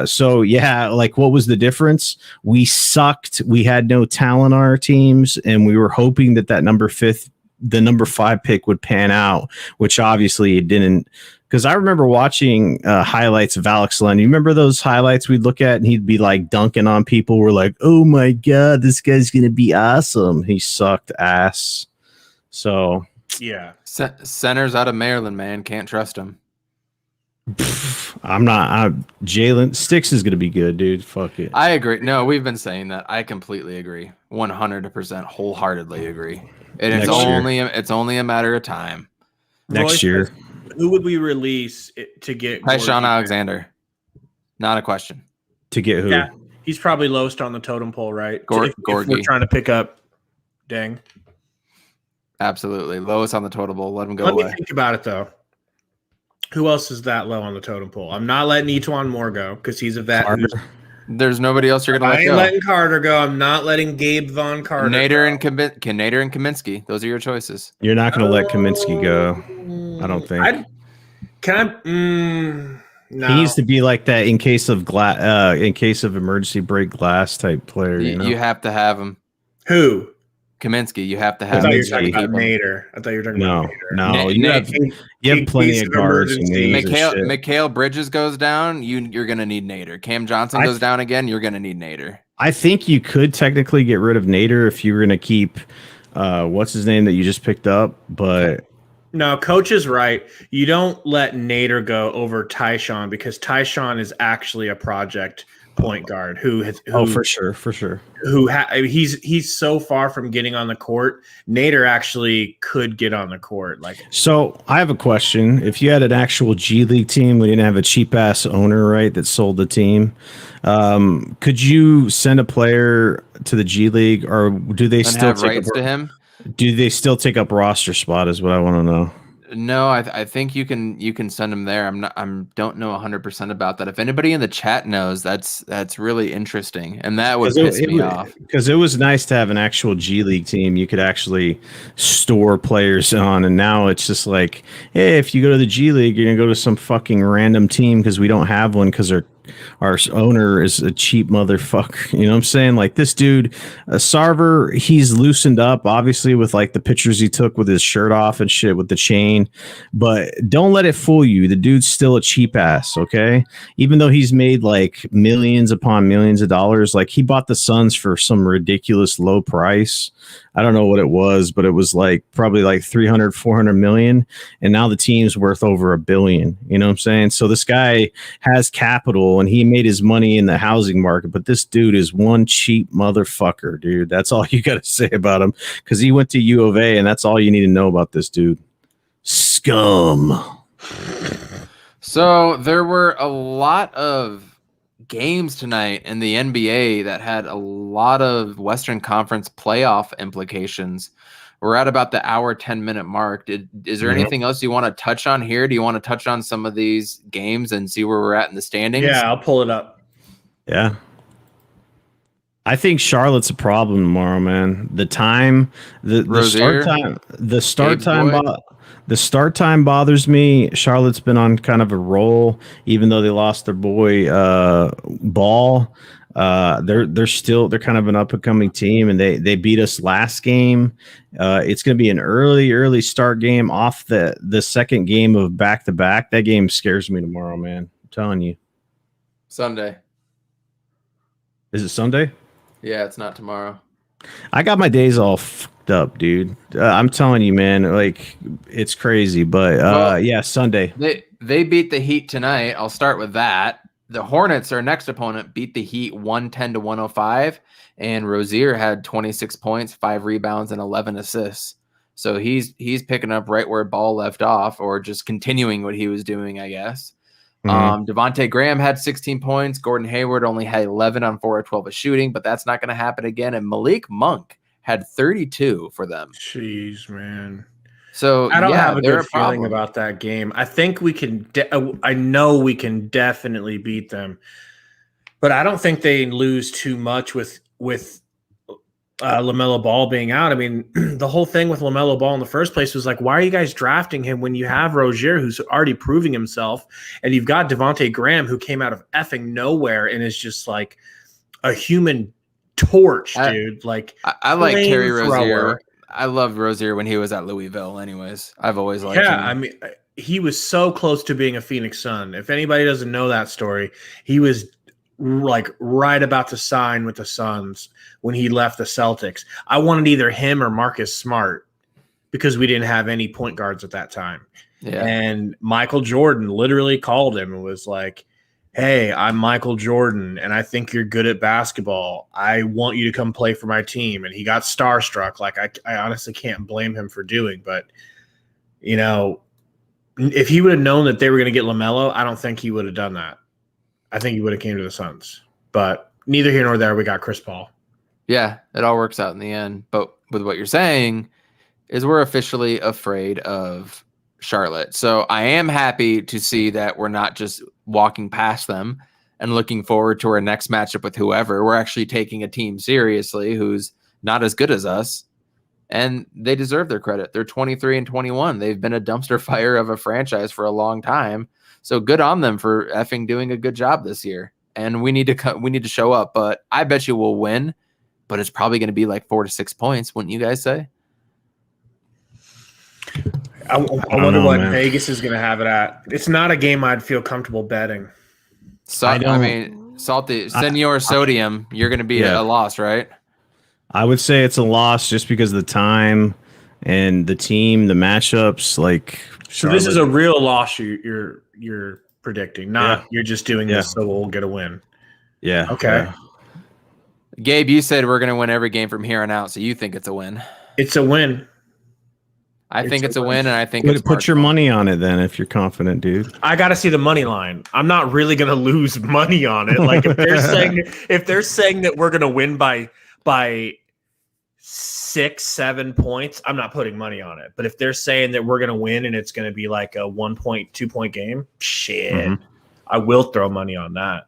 [SPEAKER 3] So, yeah, like, what was the difference? We sucked. We had no talent on our teams, and we were hoping that number 5 pick would pan out, which obviously it didn't. Because I remember watching highlights of Alex Len. You remember those highlights we'd look at, and he'd be like dunking on people. We're like, oh my God, this guy's going to be awesome. He sucked ass. So,
[SPEAKER 1] yeah.
[SPEAKER 4] Centers out of Maryland, man. Can't trust him.
[SPEAKER 3] Jalen Sticks is going to be good, dude. Fuck it.
[SPEAKER 4] I agree. No, we've been saying that. I completely agree. 100% wholeheartedly agree. It's only a matter of time.
[SPEAKER 3] Next year.
[SPEAKER 1] Who would we release to get
[SPEAKER 4] Tyshawn Alexander? Not a question.
[SPEAKER 3] To get who?
[SPEAKER 1] Yeah, he's probably lowest on the totem pole, right? If we're trying to pick up Dang.
[SPEAKER 4] Absolutely. Lowest on the totem pole. Let him go
[SPEAKER 1] Let
[SPEAKER 4] away.
[SPEAKER 1] me think about it, though. Who else is that low on the totem pole? I'm not letting Etuan Moore go because he's a vet.
[SPEAKER 4] There's nobody else you're going to let go.
[SPEAKER 1] I ain't letting Carter go. I'm not letting Gabe Von Carter
[SPEAKER 4] Nader and Kaminsky. Those are your choices.
[SPEAKER 3] You're not going to let Kaminsky go. I don't think.
[SPEAKER 1] No.
[SPEAKER 3] He needs to be like that in case of emergency break glass type player.
[SPEAKER 4] You have to have him.
[SPEAKER 1] Who?
[SPEAKER 4] Kaminsky. You have to have
[SPEAKER 1] him.
[SPEAKER 4] I
[SPEAKER 1] thought you were talking about Nader. I thought you were talking about Nader.
[SPEAKER 3] No. You have plenty of guards.
[SPEAKER 4] Mikal Bridges goes down. You're going to need Nader. Cam Johnson goes down again. You're going to need Nader.
[SPEAKER 3] I think you could technically get rid of Nader if you were going to keep what's his name that you just picked up, but.
[SPEAKER 1] No, coach is right. You don't let Nader go over Tyshawn because Tyshawn is actually a project point guard who
[SPEAKER 3] for sure.
[SPEAKER 1] He's so far from getting on the court. Nader actually could get on the court.
[SPEAKER 3] So I have a question. If you had an actual G League team, we didn't have a cheap ass owner, right, that sold the team. Could you send a player to the G League, or do they still
[SPEAKER 4] have rights to him?
[SPEAKER 3] Do they still take up roster spot is what I want to know.
[SPEAKER 4] No, I think you can send him there. Don't know 100% about that. If anybody in the chat knows, that's really interesting, and that would piss me off.
[SPEAKER 3] Because it was nice to have an actual G League team you could actually store players on, and now it's just like, hey, if you go to the G League, you're gonna go to some fucking random team because we don't have one because our owner is a cheap motherfucker. You know what I'm saying? Like this dude, Sarver, he's loosened up, obviously, with like the pictures he took with his shirt off and shit with the chain. But don't let it fool you. The dude's still a cheap ass, okay? Even though he's made like millions upon millions of dollars, like he bought the Suns for some ridiculous low price. I don't know what it was, but it was like probably like 300, 400 million. And now the team's worth over $1 billion. You know what I'm saying? So this guy has capital and he made his money in the housing market. But this dude is one cheap motherfucker, dude. That's all you got to say about him, because he went to U of A, and that's all you need to know about this dude. Scum.
[SPEAKER 4] So there were a lot of games tonight in the NBA that had a lot of Western Conference playoff implications. We're at about the hour, 10-minute mark. Is there anything else you want to touch on here? Do you want to touch on some of these games and see where we're at in the standings?
[SPEAKER 1] Yeah, I'll pull it up.
[SPEAKER 3] Yeah. I think Charlotte's a problem tomorrow, man. The time, the start time bothers me. Charlotte's been on kind of a roll, even though they lost their boy Ball. They're kind of an up and coming team, and they beat us last game. It's going to be an early start game off the second game of back to back. That game scares me tomorrow, man. I'm telling you.
[SPEAKER 4] Sunday.
[SPEAKER 3] Is it Sunday?
[SPEAKER 4] Yeah, it's not tomorrow.
[SPEAKER 3] I got my days all fucked up, dude. I'm telling you, man. Like, it's crazy, but yeah, Sunday.
[SPEAKER 4] They beat the Heat tonight. I'll start with that. The Hornets, our next opponent, beat the Heat 110-105, and Rozier had 26 points, 5 rebounds, and 11 assists. So he's picking up right where Ball left off, or just continuing what he was doing, I guess. Devontae Graham had 16 points. Gordon Hayward only had 11 on 4 of 12 of shooting, but that's not going to happen again. And Malik Monk had 32 for them.
[SPEAKER 1] Jeez, man.
[SPEAKER 4] So
[SPEAKER 1] I don't have a good
[SPEAKER 4] problem
[SPEAKER 1] feeling about that game. I think we can. I know we can definitely beat them, but I don't think they lose too much with LaMelo Ball being out. I mean, the whole thing with LaMelo Ball in the first place was like, why are you guys drafting him when you have Rozier, who's already proving himself, and you've got Devontae Graham, who came out of effing nowhere and is just like a human torch, dude. Like,
[SPEAKER 4] I like Terry Rozier. I loved Rozier when he was at Louisville. Anyways, I've always liked him.
[SPEAKER 1] I mean, he was so close to being a Phoenix Sun. If anybody doesn't know that story, he was like right about to sign with the Suns when he left the Celtics. I wanted either him or Marcus Smart because we didn't have any point guards at that time. Yeah. And Michael Jordan literally called him and was like, hey, I'm Michael Jordan, and I think you're good at basketball. I want you to come play for my team. And he got starstruck. Like, I honestly can't blame him for doing. But, you know, if he would have known that they were going to get LaMelo, I don't think he would have done that. I think he would have came to the Suns. But neither here nor there, we got Chris Paul.
[SPEAKER 4] Yeah, it all works out in the end. But with what you're saying is we're officially afraid of Charlotte. So I am happy to see that we're not just walking past them and looking forward to our next matchup with whoever. We're actually taking a team seriously who's not as good as us, and they deserve their credit. They're 23-21. They've been a dumpster fire of a franchise for a long time. So good on them for effing doing a good job this year. And we need to show up, but I bet you we'll win, but it's probably going to be like 4 to 6 points. Wouldn't you guys say?
[SPEAKER 1] I wonder what Vegas is going to have it at. It's not a game I'd feel comfortable betting.
[SPEAKER 4] So, I mean, Senor Sodium, you're going to be a loss, right?
[SPEAKER 3] I would say it's a loss just because of the time and the team, the matchups. Like,
[SPEAKER 1] so this is a real loss you're predicting, not you're just doing this so we'll get a win.
[SPEAKER 3] Yeah.
[SPEAKER 1] Okay.
[SPEAKER 4] Gabe, you said we're going to win every game from here on out, so you think it's a win.
[SPEAKER 1] It's a win.
[SPEAKER 4] I think it's a win, and I think
[SPEAKER 3] put your money on it then if you're confident, dude.
[SPEAKER 1] I got to see the money line. I'm not really going to lose money on it. Like if they're saying that we're going to win by 6-7 points, I'm not putting money on it. But if they're saying that we're going to win and it's going to be like a 1 point, 2 point game, I will throw money on that.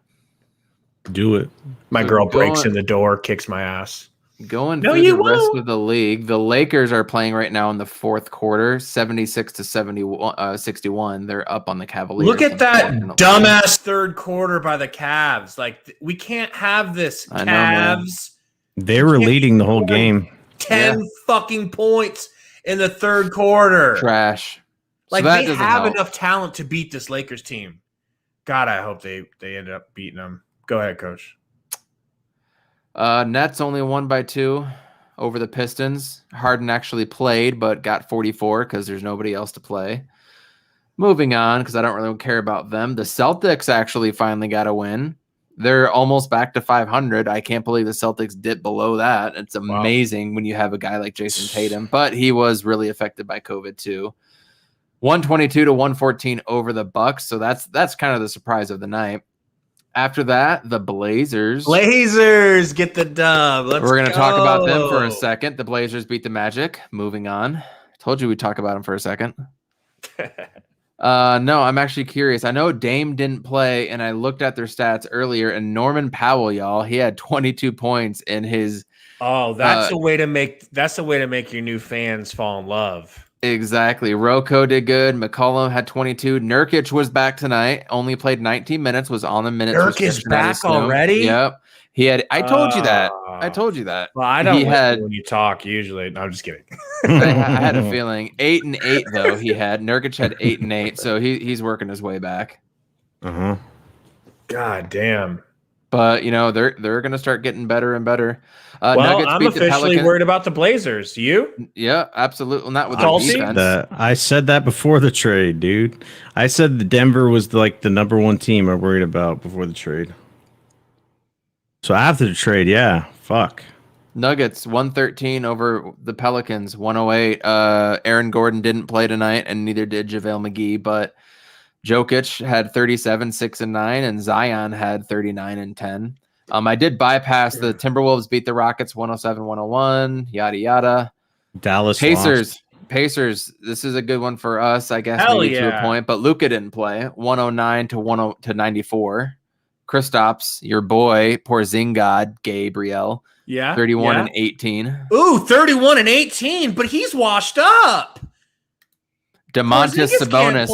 [SPEAKER 3] Do it.
[SPEAKER 1] My girl breaks in the door, kicks my ass.
[SPEAKER 4] Going through the rest of the league, the Lakers are playing right now in the fourth quarter, 76-61. They're up on the Cavaliers.
[SPEAKER 1] Look at that dumbass third quarter by the Cavs. Like, we can't have this, Cavs.
[SPEAKER 3] They were leading the whole game.
[SPEAKER 1] 10 fucking points in the third quarter.
[SPEAKER 4] Trash.
[SPEAKER 1] Like, they have enough talent to beat this Lakers team. God, I hope they ended up beating them. Go ahead, Coach.
[SPEAKER 4] Nets only won by 2. over the Pistons. Harden actually played, but got 44 because there's nobody else to play. Moving on, because I don't really care about them. The Celtics actually finally got a win. They're almost back to 500. I can't believe the Celtics dipped below that. It's amazing when you have a guy like Jason Tatum, but he was really affected by COVID too. 122 to 114 over the Bucks. So that's kind of the surprise of the night. After that, the Blazers
[SPEAKER 1] get the dub.
[SPEAKER 4] We're going to talk about them for a second. The Blazers beat the Magic. Moving on. Told you we'd talk about them for a second. No, I'm actually curious. I know Dame didn't play, and I looked at their stats earlier, and Norman Powell, y'all, he had 22 points in his.
[SPEAKER 1] Oh, that's a way to make your new fans fall in love.
[SPEAKER 4] Exactly. Rocco did good. McCollum had 22. Nurkic was back tonight. Only played 19 minutes. Was on the minutes.
[SPEAKER 1] Nurkic back already?
[SPEAKER 4] Yep. He had. I told you that.
[SPEAKER 1] Well, I don't listen when you talk usually. No, I'm just kidding.
[SPEAKER 4] I had a feeling. 8 and 8 though. He had. Nurkic had 8 and 8, so he's working his way back.
[SPEAKER 1] God damn.
[SPEAKER 4] But they're going to start getting better and better.
[SPEAKER 1] Nuggets I'm officially worried about the Blazers. You?
[SPEAKER 4] Yeah, absolutely. Not with the defense.
[SPEAKER 3] I said that before the trade, dude. I said the Denver was like the number one team I'm worried about before the trade. So after the trade, yeah, fuck.
[SPEAKER 4] Nuggets 113 over the Pelicans 108. Aaron Gordon didn't play tonight, and neither did JaVale McGee, but Jokic had 37, 6 and 9, and Zion had 39 and 10. I did bypass the Timberwolves beat the Rockets 107-101, yada yada.
[SPEAKER 3] Dallas
[SPEAKER 4] Pacers.
[SPEAKER 3] lost.
[SPEAKER 4] Pacers. This is a good one for us, I guess, maybe to a point, but Luka didn't play. 109 to 94. Kristaps, your boy, Porzingis, Gabriel.
[SPEAKER 1] Yeah.
[SPEAKER 4] 31 and 18.
[SPEAKER 1] Ooh, 31 and 18, but he's washed up.
[SPEAKER 4] Demontis Sabonis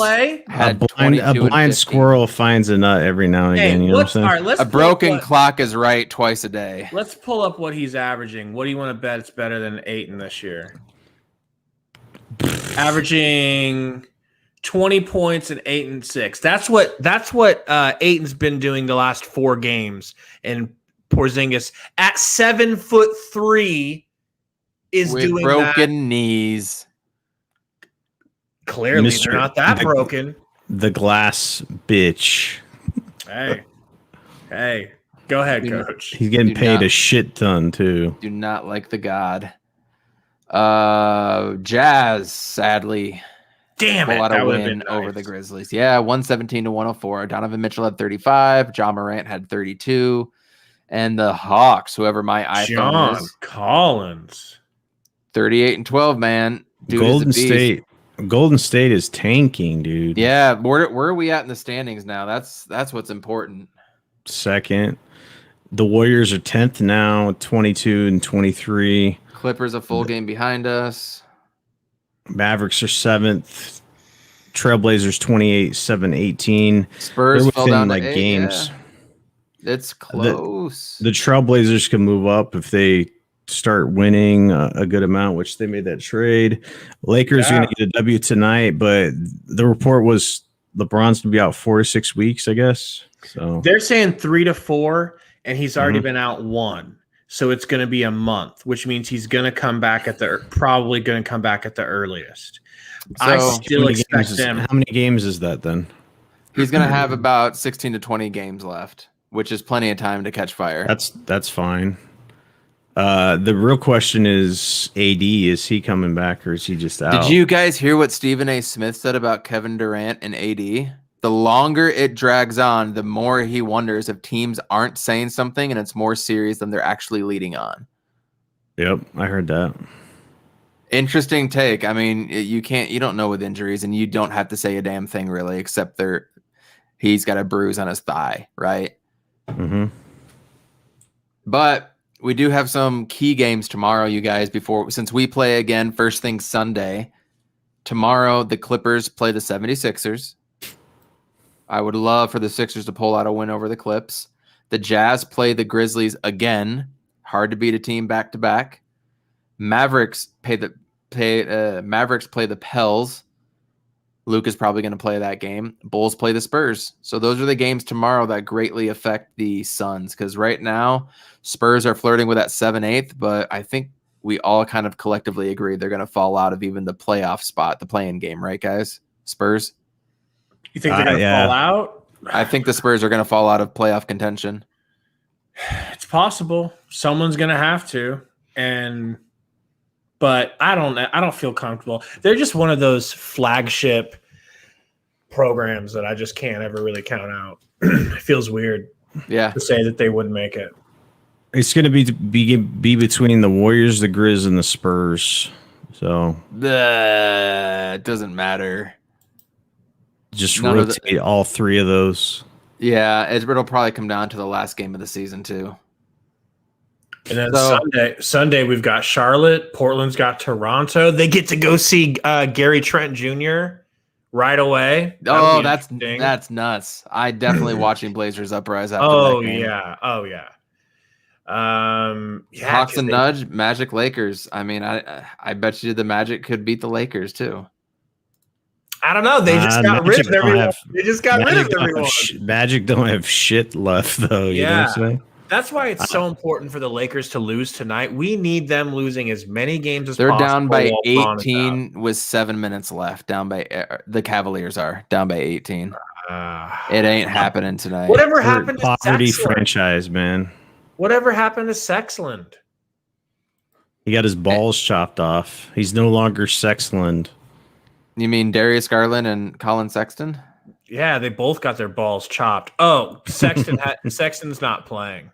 [SPEAKER 4] had
[SPEAKER 3] a blind squirrel finds a nut every now and again. You know what I'm saying?
[SPEAKER 1] All right, let's
[SPEAKER 4] a broken clock is right twice a day.
[SPEAKER 1] Let's pull up what he's averaging. What do you want to bet it's better than Ayton this year? Averaging 20 points and 8 and 6. That's what Ayton's been doing the last 4 games. And Porzingis at 7'3" is
[SPEAKER 4] with
[SPEAKER 1] doing
[SPEAKER 4] broken knees.
[SPEAKER 1] Clearly, they're not that broken.
[SPEAKER 3] The glass bitch.
[SPEAKER 1] Hey, go ahead, coach.
[SPEAKER 3] He's getting paid a shit ton too.
[SPEAKER 4] Do not like the god. Jazz, sadly.
[SPEAKER 1] Damn it.
[SPEAKER 4] Pull out a win over the Grizzlies. Yeah, 117 to 104. Donovan Mitchell had 35. John Morant had 32. And the Hawks, whoever my iPhone is.
[SPEAKER 1] Collins.
[SPEAKER 4] 38 and 12, man.
[SPEAKER 3] Dude, Golden State is tanking, dude.
[SPEAKER 4] Yeah, where are we at in the standings now? That's what's important.
[SPEAKER 3] Second. The Warriors are 10th now, 22 and 23.
[SPEAKER 4] Clippers a full game behind us.
[SPEAKER 3] Mavericks are 7th. Trailblazers 28, 7, 18.
[SPEAKER 4] Spurs fell down
[SPEAKER 3] like
[SPEAKER 4] 8,
[SPEAKER 3] games.
[SPEAKER 4] Yeah. It's close.
[SPEAKER 3] The Trailblazers can move up if they start winning a good amount, which they made that trade. Lakers are going to get a W tonight, but the report was LeBron's going to be out 4 to 6 weeks, I guess. So
[SPEAKER 1] they're saying 3 to 4, and he's already been out 1. So it's going to be a month, which means he's going to come back probably going to come back at the earliest. So I still expect him.
[SPEAKER 3] How many games is that then?
[SPEAKER 4] He's going to have about 16 to 20 games left, which is plenty of time to catch fire.
[SPEAKER 3] That's fine. The real question is AD, is he coming back or is he just out?
[SPEAKER 4] Did you guys hear what Stephen A. Smith said about Kevin Durant and AD? The longer it drags on, the more he wonders if teams aren't saying something and it's more serious than they're actually leading on.
[SPEAKER 3] Yep, I heard that.
[SPEAKER 4] Interesting take. I mean, you don't know with injuries, and you don't have to say a damn thing really, except he's got a bruise on his thigh, right?
[SPEAKER 3] Mm-hmm.
[SPEAKER 4] But we do have some key games tomorrow, you guys, since we play again first thing Sunday. Tomorrow, the Clippers play the 76ers. I would love for the Sixers to pull out a win over the Clips. The Jazz play the Grizzlies again. Hard to beat a team back-to-back. Mavericks play the Pels. Luke is probably going to play that game. Bulls play the Spurs. So those are the games tomorrow that greatly affect the Suns, because right now Spurs are flirting with that 7-8, but I think we all kind of collectively agree they're going to fall out of even the playoff spot, the play-in game, right, guys? Spurs?
[SPEAKER 1] You think they're going to fall out?
[SPEAKER 4] I think the Spurs are going to fall out of playoff contention.
[SPEAKER 1] It's possible. Someone's going to have to. But I don't feel comfortable. They're just one of those flagship programs that I just can't ever really count out. It feels weird to say that they wouldn't make it.
[SPEAKER 3] It's going to be between the Warriors, the Grizz, and the Spurs. So
[SPEAKER 4] it doesn't matter.
[SPEAKER 3] Just rotate all three of those.
[SPEAKER 4] Yeah, it'll probably come down to the last game of the season too.
[SPEAKER 1] And then Sunday we've got Charlotte. Portland's got Toronto. They get to go see Gary Trent Jr. right away.
[SPEAKER 4] Oh, that's nuts. I definitely watching Blazers uprise after that game.
[SPEAKER 1] Yeah.
[SPEAKER 4] Hawks and Nudge, Magic Lakers. I mean, I bet you the Magic could beat the Lakers too.
[SPEAKER 1] I don't know. They just got rid of everyone.
[SPEAKER 3] Magic don't have shit left though. You know what I'm saying?
[SPEAKER 1] That's why it's so important for the Lakers to lose tonight. We need them losing as many games as possible.
[SPEAKER 4] They're down by 18 with 7 minutes left. The Cavaliers are down by 18. It ain't happening tonight.
[SPEAKER 1] Whatever happened to
[SPEAKER 3] poverty
[SPEAKER 1] Sexland?
[SPEAKER 3] Franchise, man.
[SPEAKER 1] Whatever happened to Sexland?
[SPEAKER 3] He got his balls chopped off. He's no longer Sexland.
[SPEAKER 4] You mean Darius Garland and Colin Sexton?
[SPEAKER 1] Yeah, they both got their balls chopped. Oh, Sexton's not playing.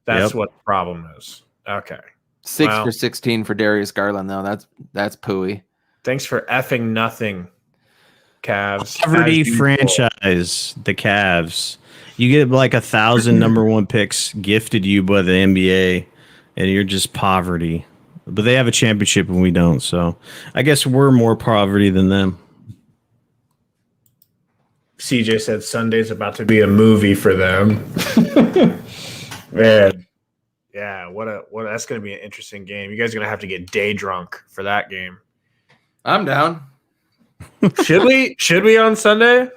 [SPEAKER 1] That's what the problem is. Okay.
[SPEAKER 4] 6 for 16 for Darius Garland, though. That's pooey.
[SPEAKER 1] Thanks for effing nothing, Cavs.
[SPEAKER 3] Poverty franchise, the Cavs. You get like 1,000 number one picks gifted you by the NBA, and you're just poverty. But they have a championship and we don't, so I guess we're more poverty than them.
[SPEAKER 1] CJ said Sunday's about to be a movie for them. Man. Yeah, that's going to be an interesting game. You guys are going to have to get day drunk for that game.
[SPEAKER 4] I'm down.
[SPEAKER 1] Should we on Sunday?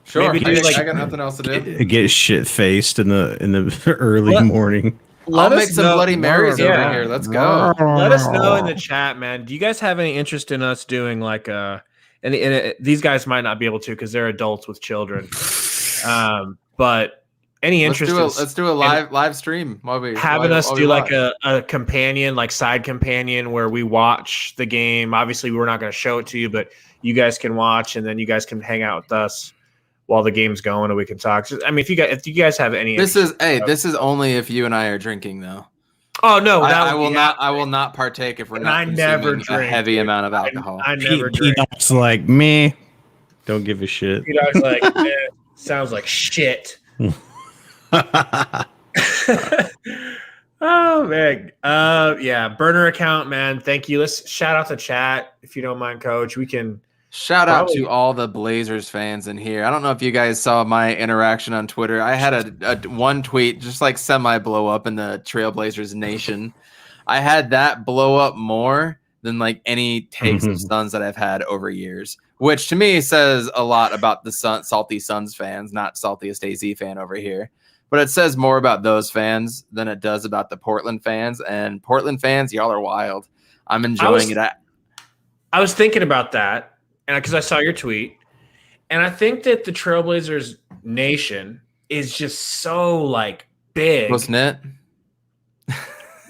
[SPEAKER 4] Sure.
[SPEAKER 1] Maybe
[SPEAKER 4] I got nothing else to do.
[SPEAKER 3] Get shit faced in the early morning.
[SPEAKER 4] I'll make some Bloody Marys over here. Let's go.
[SPEAKER 1] Let us know in the chat, man. Do you guys have any interest in us doing like and these guys might not be able to because they're adults with children. But any interest?
[SPEAKER 4] Let's do a live stream while we
[SPEAKER 1] having us do like a companion, like side companion, where we watch the game. Obviously, we're not going to show it to you, but you guys can watch, and then you guys can hang out with us while the game's going, and we can talk. I mean, if you guys have any,
[SPEAKER 4] this is only if you and I are drinking, though.
[SPEAKER 1] Oh no,
[SPEAKER 4] I will not partake if we're not consuming a heavy amount of alcohol.
[SPEAKER 1] I never drink.
[SPEAKER 3] P-Dog's like me. Don't give a shit.
[SPEAKER 1] P-Dog's like, sounds like shit. Oh man, yeah, burner account, man. Thank you. Let's shout out the chat if you don't mind, Coach. We can
[SPEAKER 4] shout out to all the Blazers fans in here. I don't know if you guys saw my interaction on Twitter. I had a one tweet just like semi blow up in the Trailblazers Nation. I had that blow up more than like any takes of Suns that I've had over years, which to me says a lot about the salty Suns fans, not saltiest AZ fan over here. But it says more about those fans than it does about the Portland fans. And Portland fans, y'all are wild. I'm enjoying it.
[SPEAKER 1] I was thinking about that, and because I saw your tweet, and I think that the Trailblazers Nation is just so like big,
[SPEAKER 4] wasn't it?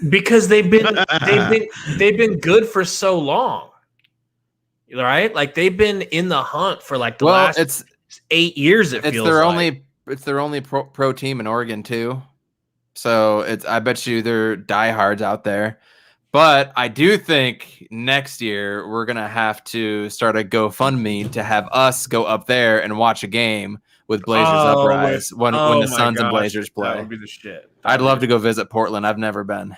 [SPEAKER 1] Because they've been good for so long, right? Like they've been in the hunt for like the last 8 years. It's
[SPEAKER 4] their only pro team in Oregon too, so I bet you they're diehards out there. But I do think next year we're gonna have to start a GoFundMe to have us go up there and watch a game with Blazers Uprise when the Suns and Blazers play.
[SPEAKER 1] That would be the shit.
[SPEAKER 4] I'd love to go visit Portland. I've never been.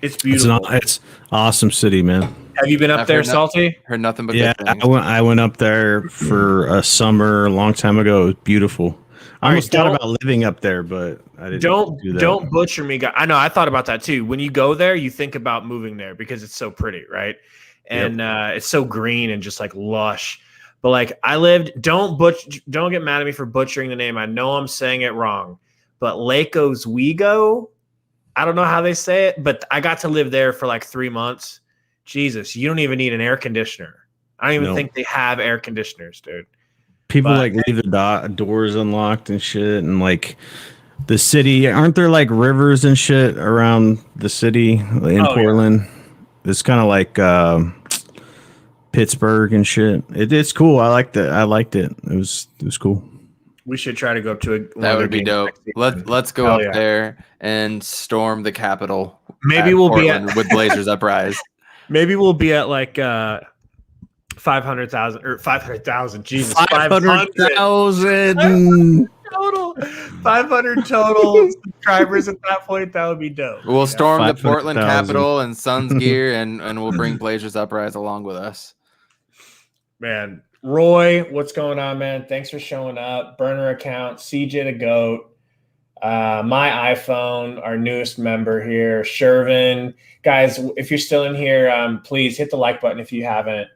[SPEAKER 1] It's beautiful.
[SPEAKER 3] It's awesome city, man.
[SPEAKER 1] Have you been up there, Salty?
[SPEAKER 4] Heard nothing but
[SPEAKER 3] good
[SPEAKER 4] things.
[SPEAKER 3] I went up there for a summer a long time ago. It was beautiful. I almost thought about living up there, but I didn't do that.
[SPEAKER 1] Don't butcher me, guys. I know. I thought about that too. When you go there, you think about moving there because it's so pretty, right? And it's so green and just like lush. But like I lived. Don't get mad at me for butchering the name. I know I'm saying it wrong, but Lake Oswego. I don't know how they say it, but I got to live there for like 3 months. Jesus, you don't even need an air conditioner. I don't even think they have air conditioners, dude.
[SPEAKER 3] People like leave the doors unlocked and shit, and like the city. Aren't there like rivers and shit around the city in Portland? Yeah. It's kind of like Pittsburgh and shit. It's cool. I liked it. It was cool.
[SPEAKER 1] We should try to go to a.
[SPEAKER 4] That would be dope. Let's go up there and storm the Capitol.
[SPEAKER 1] Maybe we'll
[SPEAKER 4] Portland with Blazers Uprise.
[SPEAKER 1] Maybe we'll be at like 500,000 or 500,000. Jesus,
[SPEAKER 3] 500,000
[SPEAKER 1] total. 500 total subscribers at that point. That would be dope.
[SPEAKER 4] We'll storm the Portland Capitol in Suns gear, and we'll bring Blazers Uprise along with us.
[SPEAKER 1] Man, Roy, what's going on, man? Thanks for showing up. Burner account, CJ the GOAT, my iPhone, our newest member here, Shervin. Guys, if you're still in here, please hit the like button if you haven't.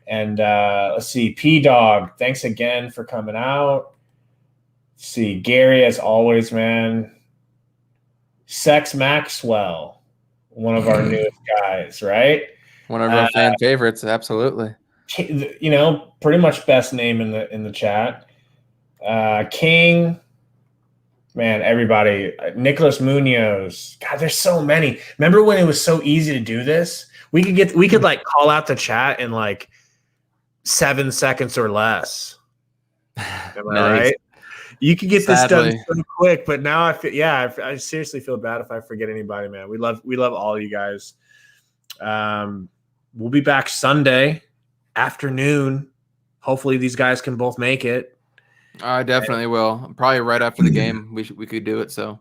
[SPEAKER 1] And let's see, P-Dog, thanks again for coming out. Let's see, Gary, as always, man. Sex Maxwell, one of our newest guys, right?
[SPEAKER 4] One of our fan favorites, absolutely.
[SPEAKER 1] You know, pretty much best name in the chat. King, man, everybody. Nicholas Munoz. God, there's so many. Remember when it was so easy to do this? We could like call out the chat in like 7 seconds or less. Am I right? You could get this done so quick, but now I feel, I seriously feel bad if I forget anybody, man. We love all you guys. We'll be back Sunday afternoon. Hopefully these guys can both make it.
[SPEAKER 4] I definitely will. Probably right after the game. We could do it. So,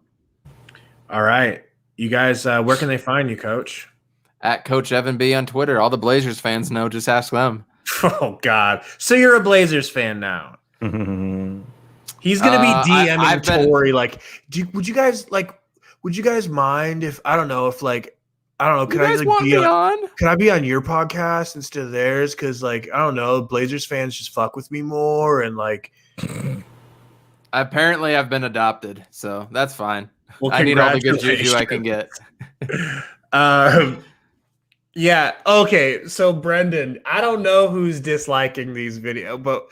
[SPEAKER 1] all right, you guys. Where can they find you, Coach?
[SPEAKER 4] At Coach Evan B on Twitter. All the Blazers fans know. Just ask them.
[SPEAKER 1] Oh God! So you're a Blazers fan now? He's gonna be DMing Tory. Like, would you guys mind if I don't know? Can I be on your podcast instead of theirs? Because like I don't know, Blazers fans just fuck with me more and like.
[SPEAKER 4] Apparently, I've been adopted, so that's fine.
[SPEAKER 1] Well,
[SPEAKER 4] I need all the good juju I can get.
[SPEAKER 1] Yeah. Okay. So Brendan, I don't know who's disliking these videos, but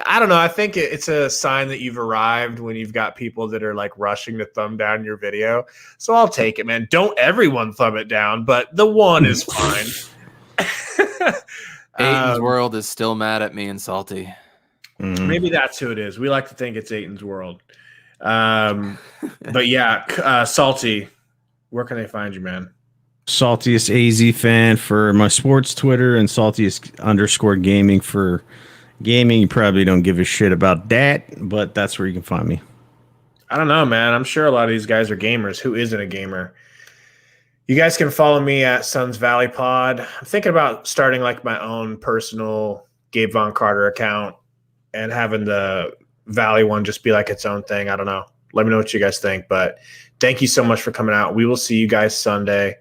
[SPEAKER 1] I don't know. I think it's a sign that you've arrived when you've got people that are like rushing to thumb down your video. So I'll take it, man. Don't everyone thumb it down, but the one is fine.
[SPEAKER 4] Ayton's world is still mad at me and salty.
[SPEAKER 1] Maybe that's who it is. We like to think it's Ayton's world. But yeah, Salty, where can they find you, man?
[SPEAKER 3] Saltiest AZ fan for my sports Twitter and saltiest_gaming for gaming. You probably don't give a shit about that, but that's where you can find me.
[SPEAKER 1] I don't know, man. I'm sure a lot of these guys are gamers. Who isn't a gamer? You guys can follow me at Suns Valley Pod. I'm thinking about starting like my own personal Gabe Von Carter account and having the Valley one just be like its own thing. I don't know. Let me know what you guys think. But thank you so much for coming out. We will see you guys Sunday.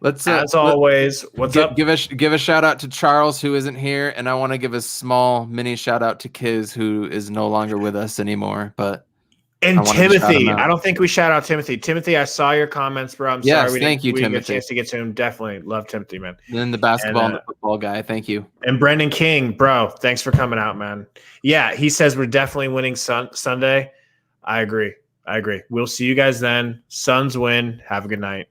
[SPEAKER 1] As always, what's up?
[SPEAKER 4] Give a shout out to Charles, who isn't here, and I want to give a small mini shout out to Kiz, who is no longer with us anymore.
[SPEAKER 1] And Timothy, I don't think we shout out Timothy. Timothy, I saw your comments, bro. I'm sorry we didn't get a chance to get to him. Definitely love Timothy, man.
[SPEAKER 4] And then the basketball and the football guy. Thank you.
[SPEAKER 1] And Brendan King, bro, thanks for coming out, man. Yeah, he says we're definitely winning Sunday. I agree. We'll see you guys then. Suns win. Have a good night.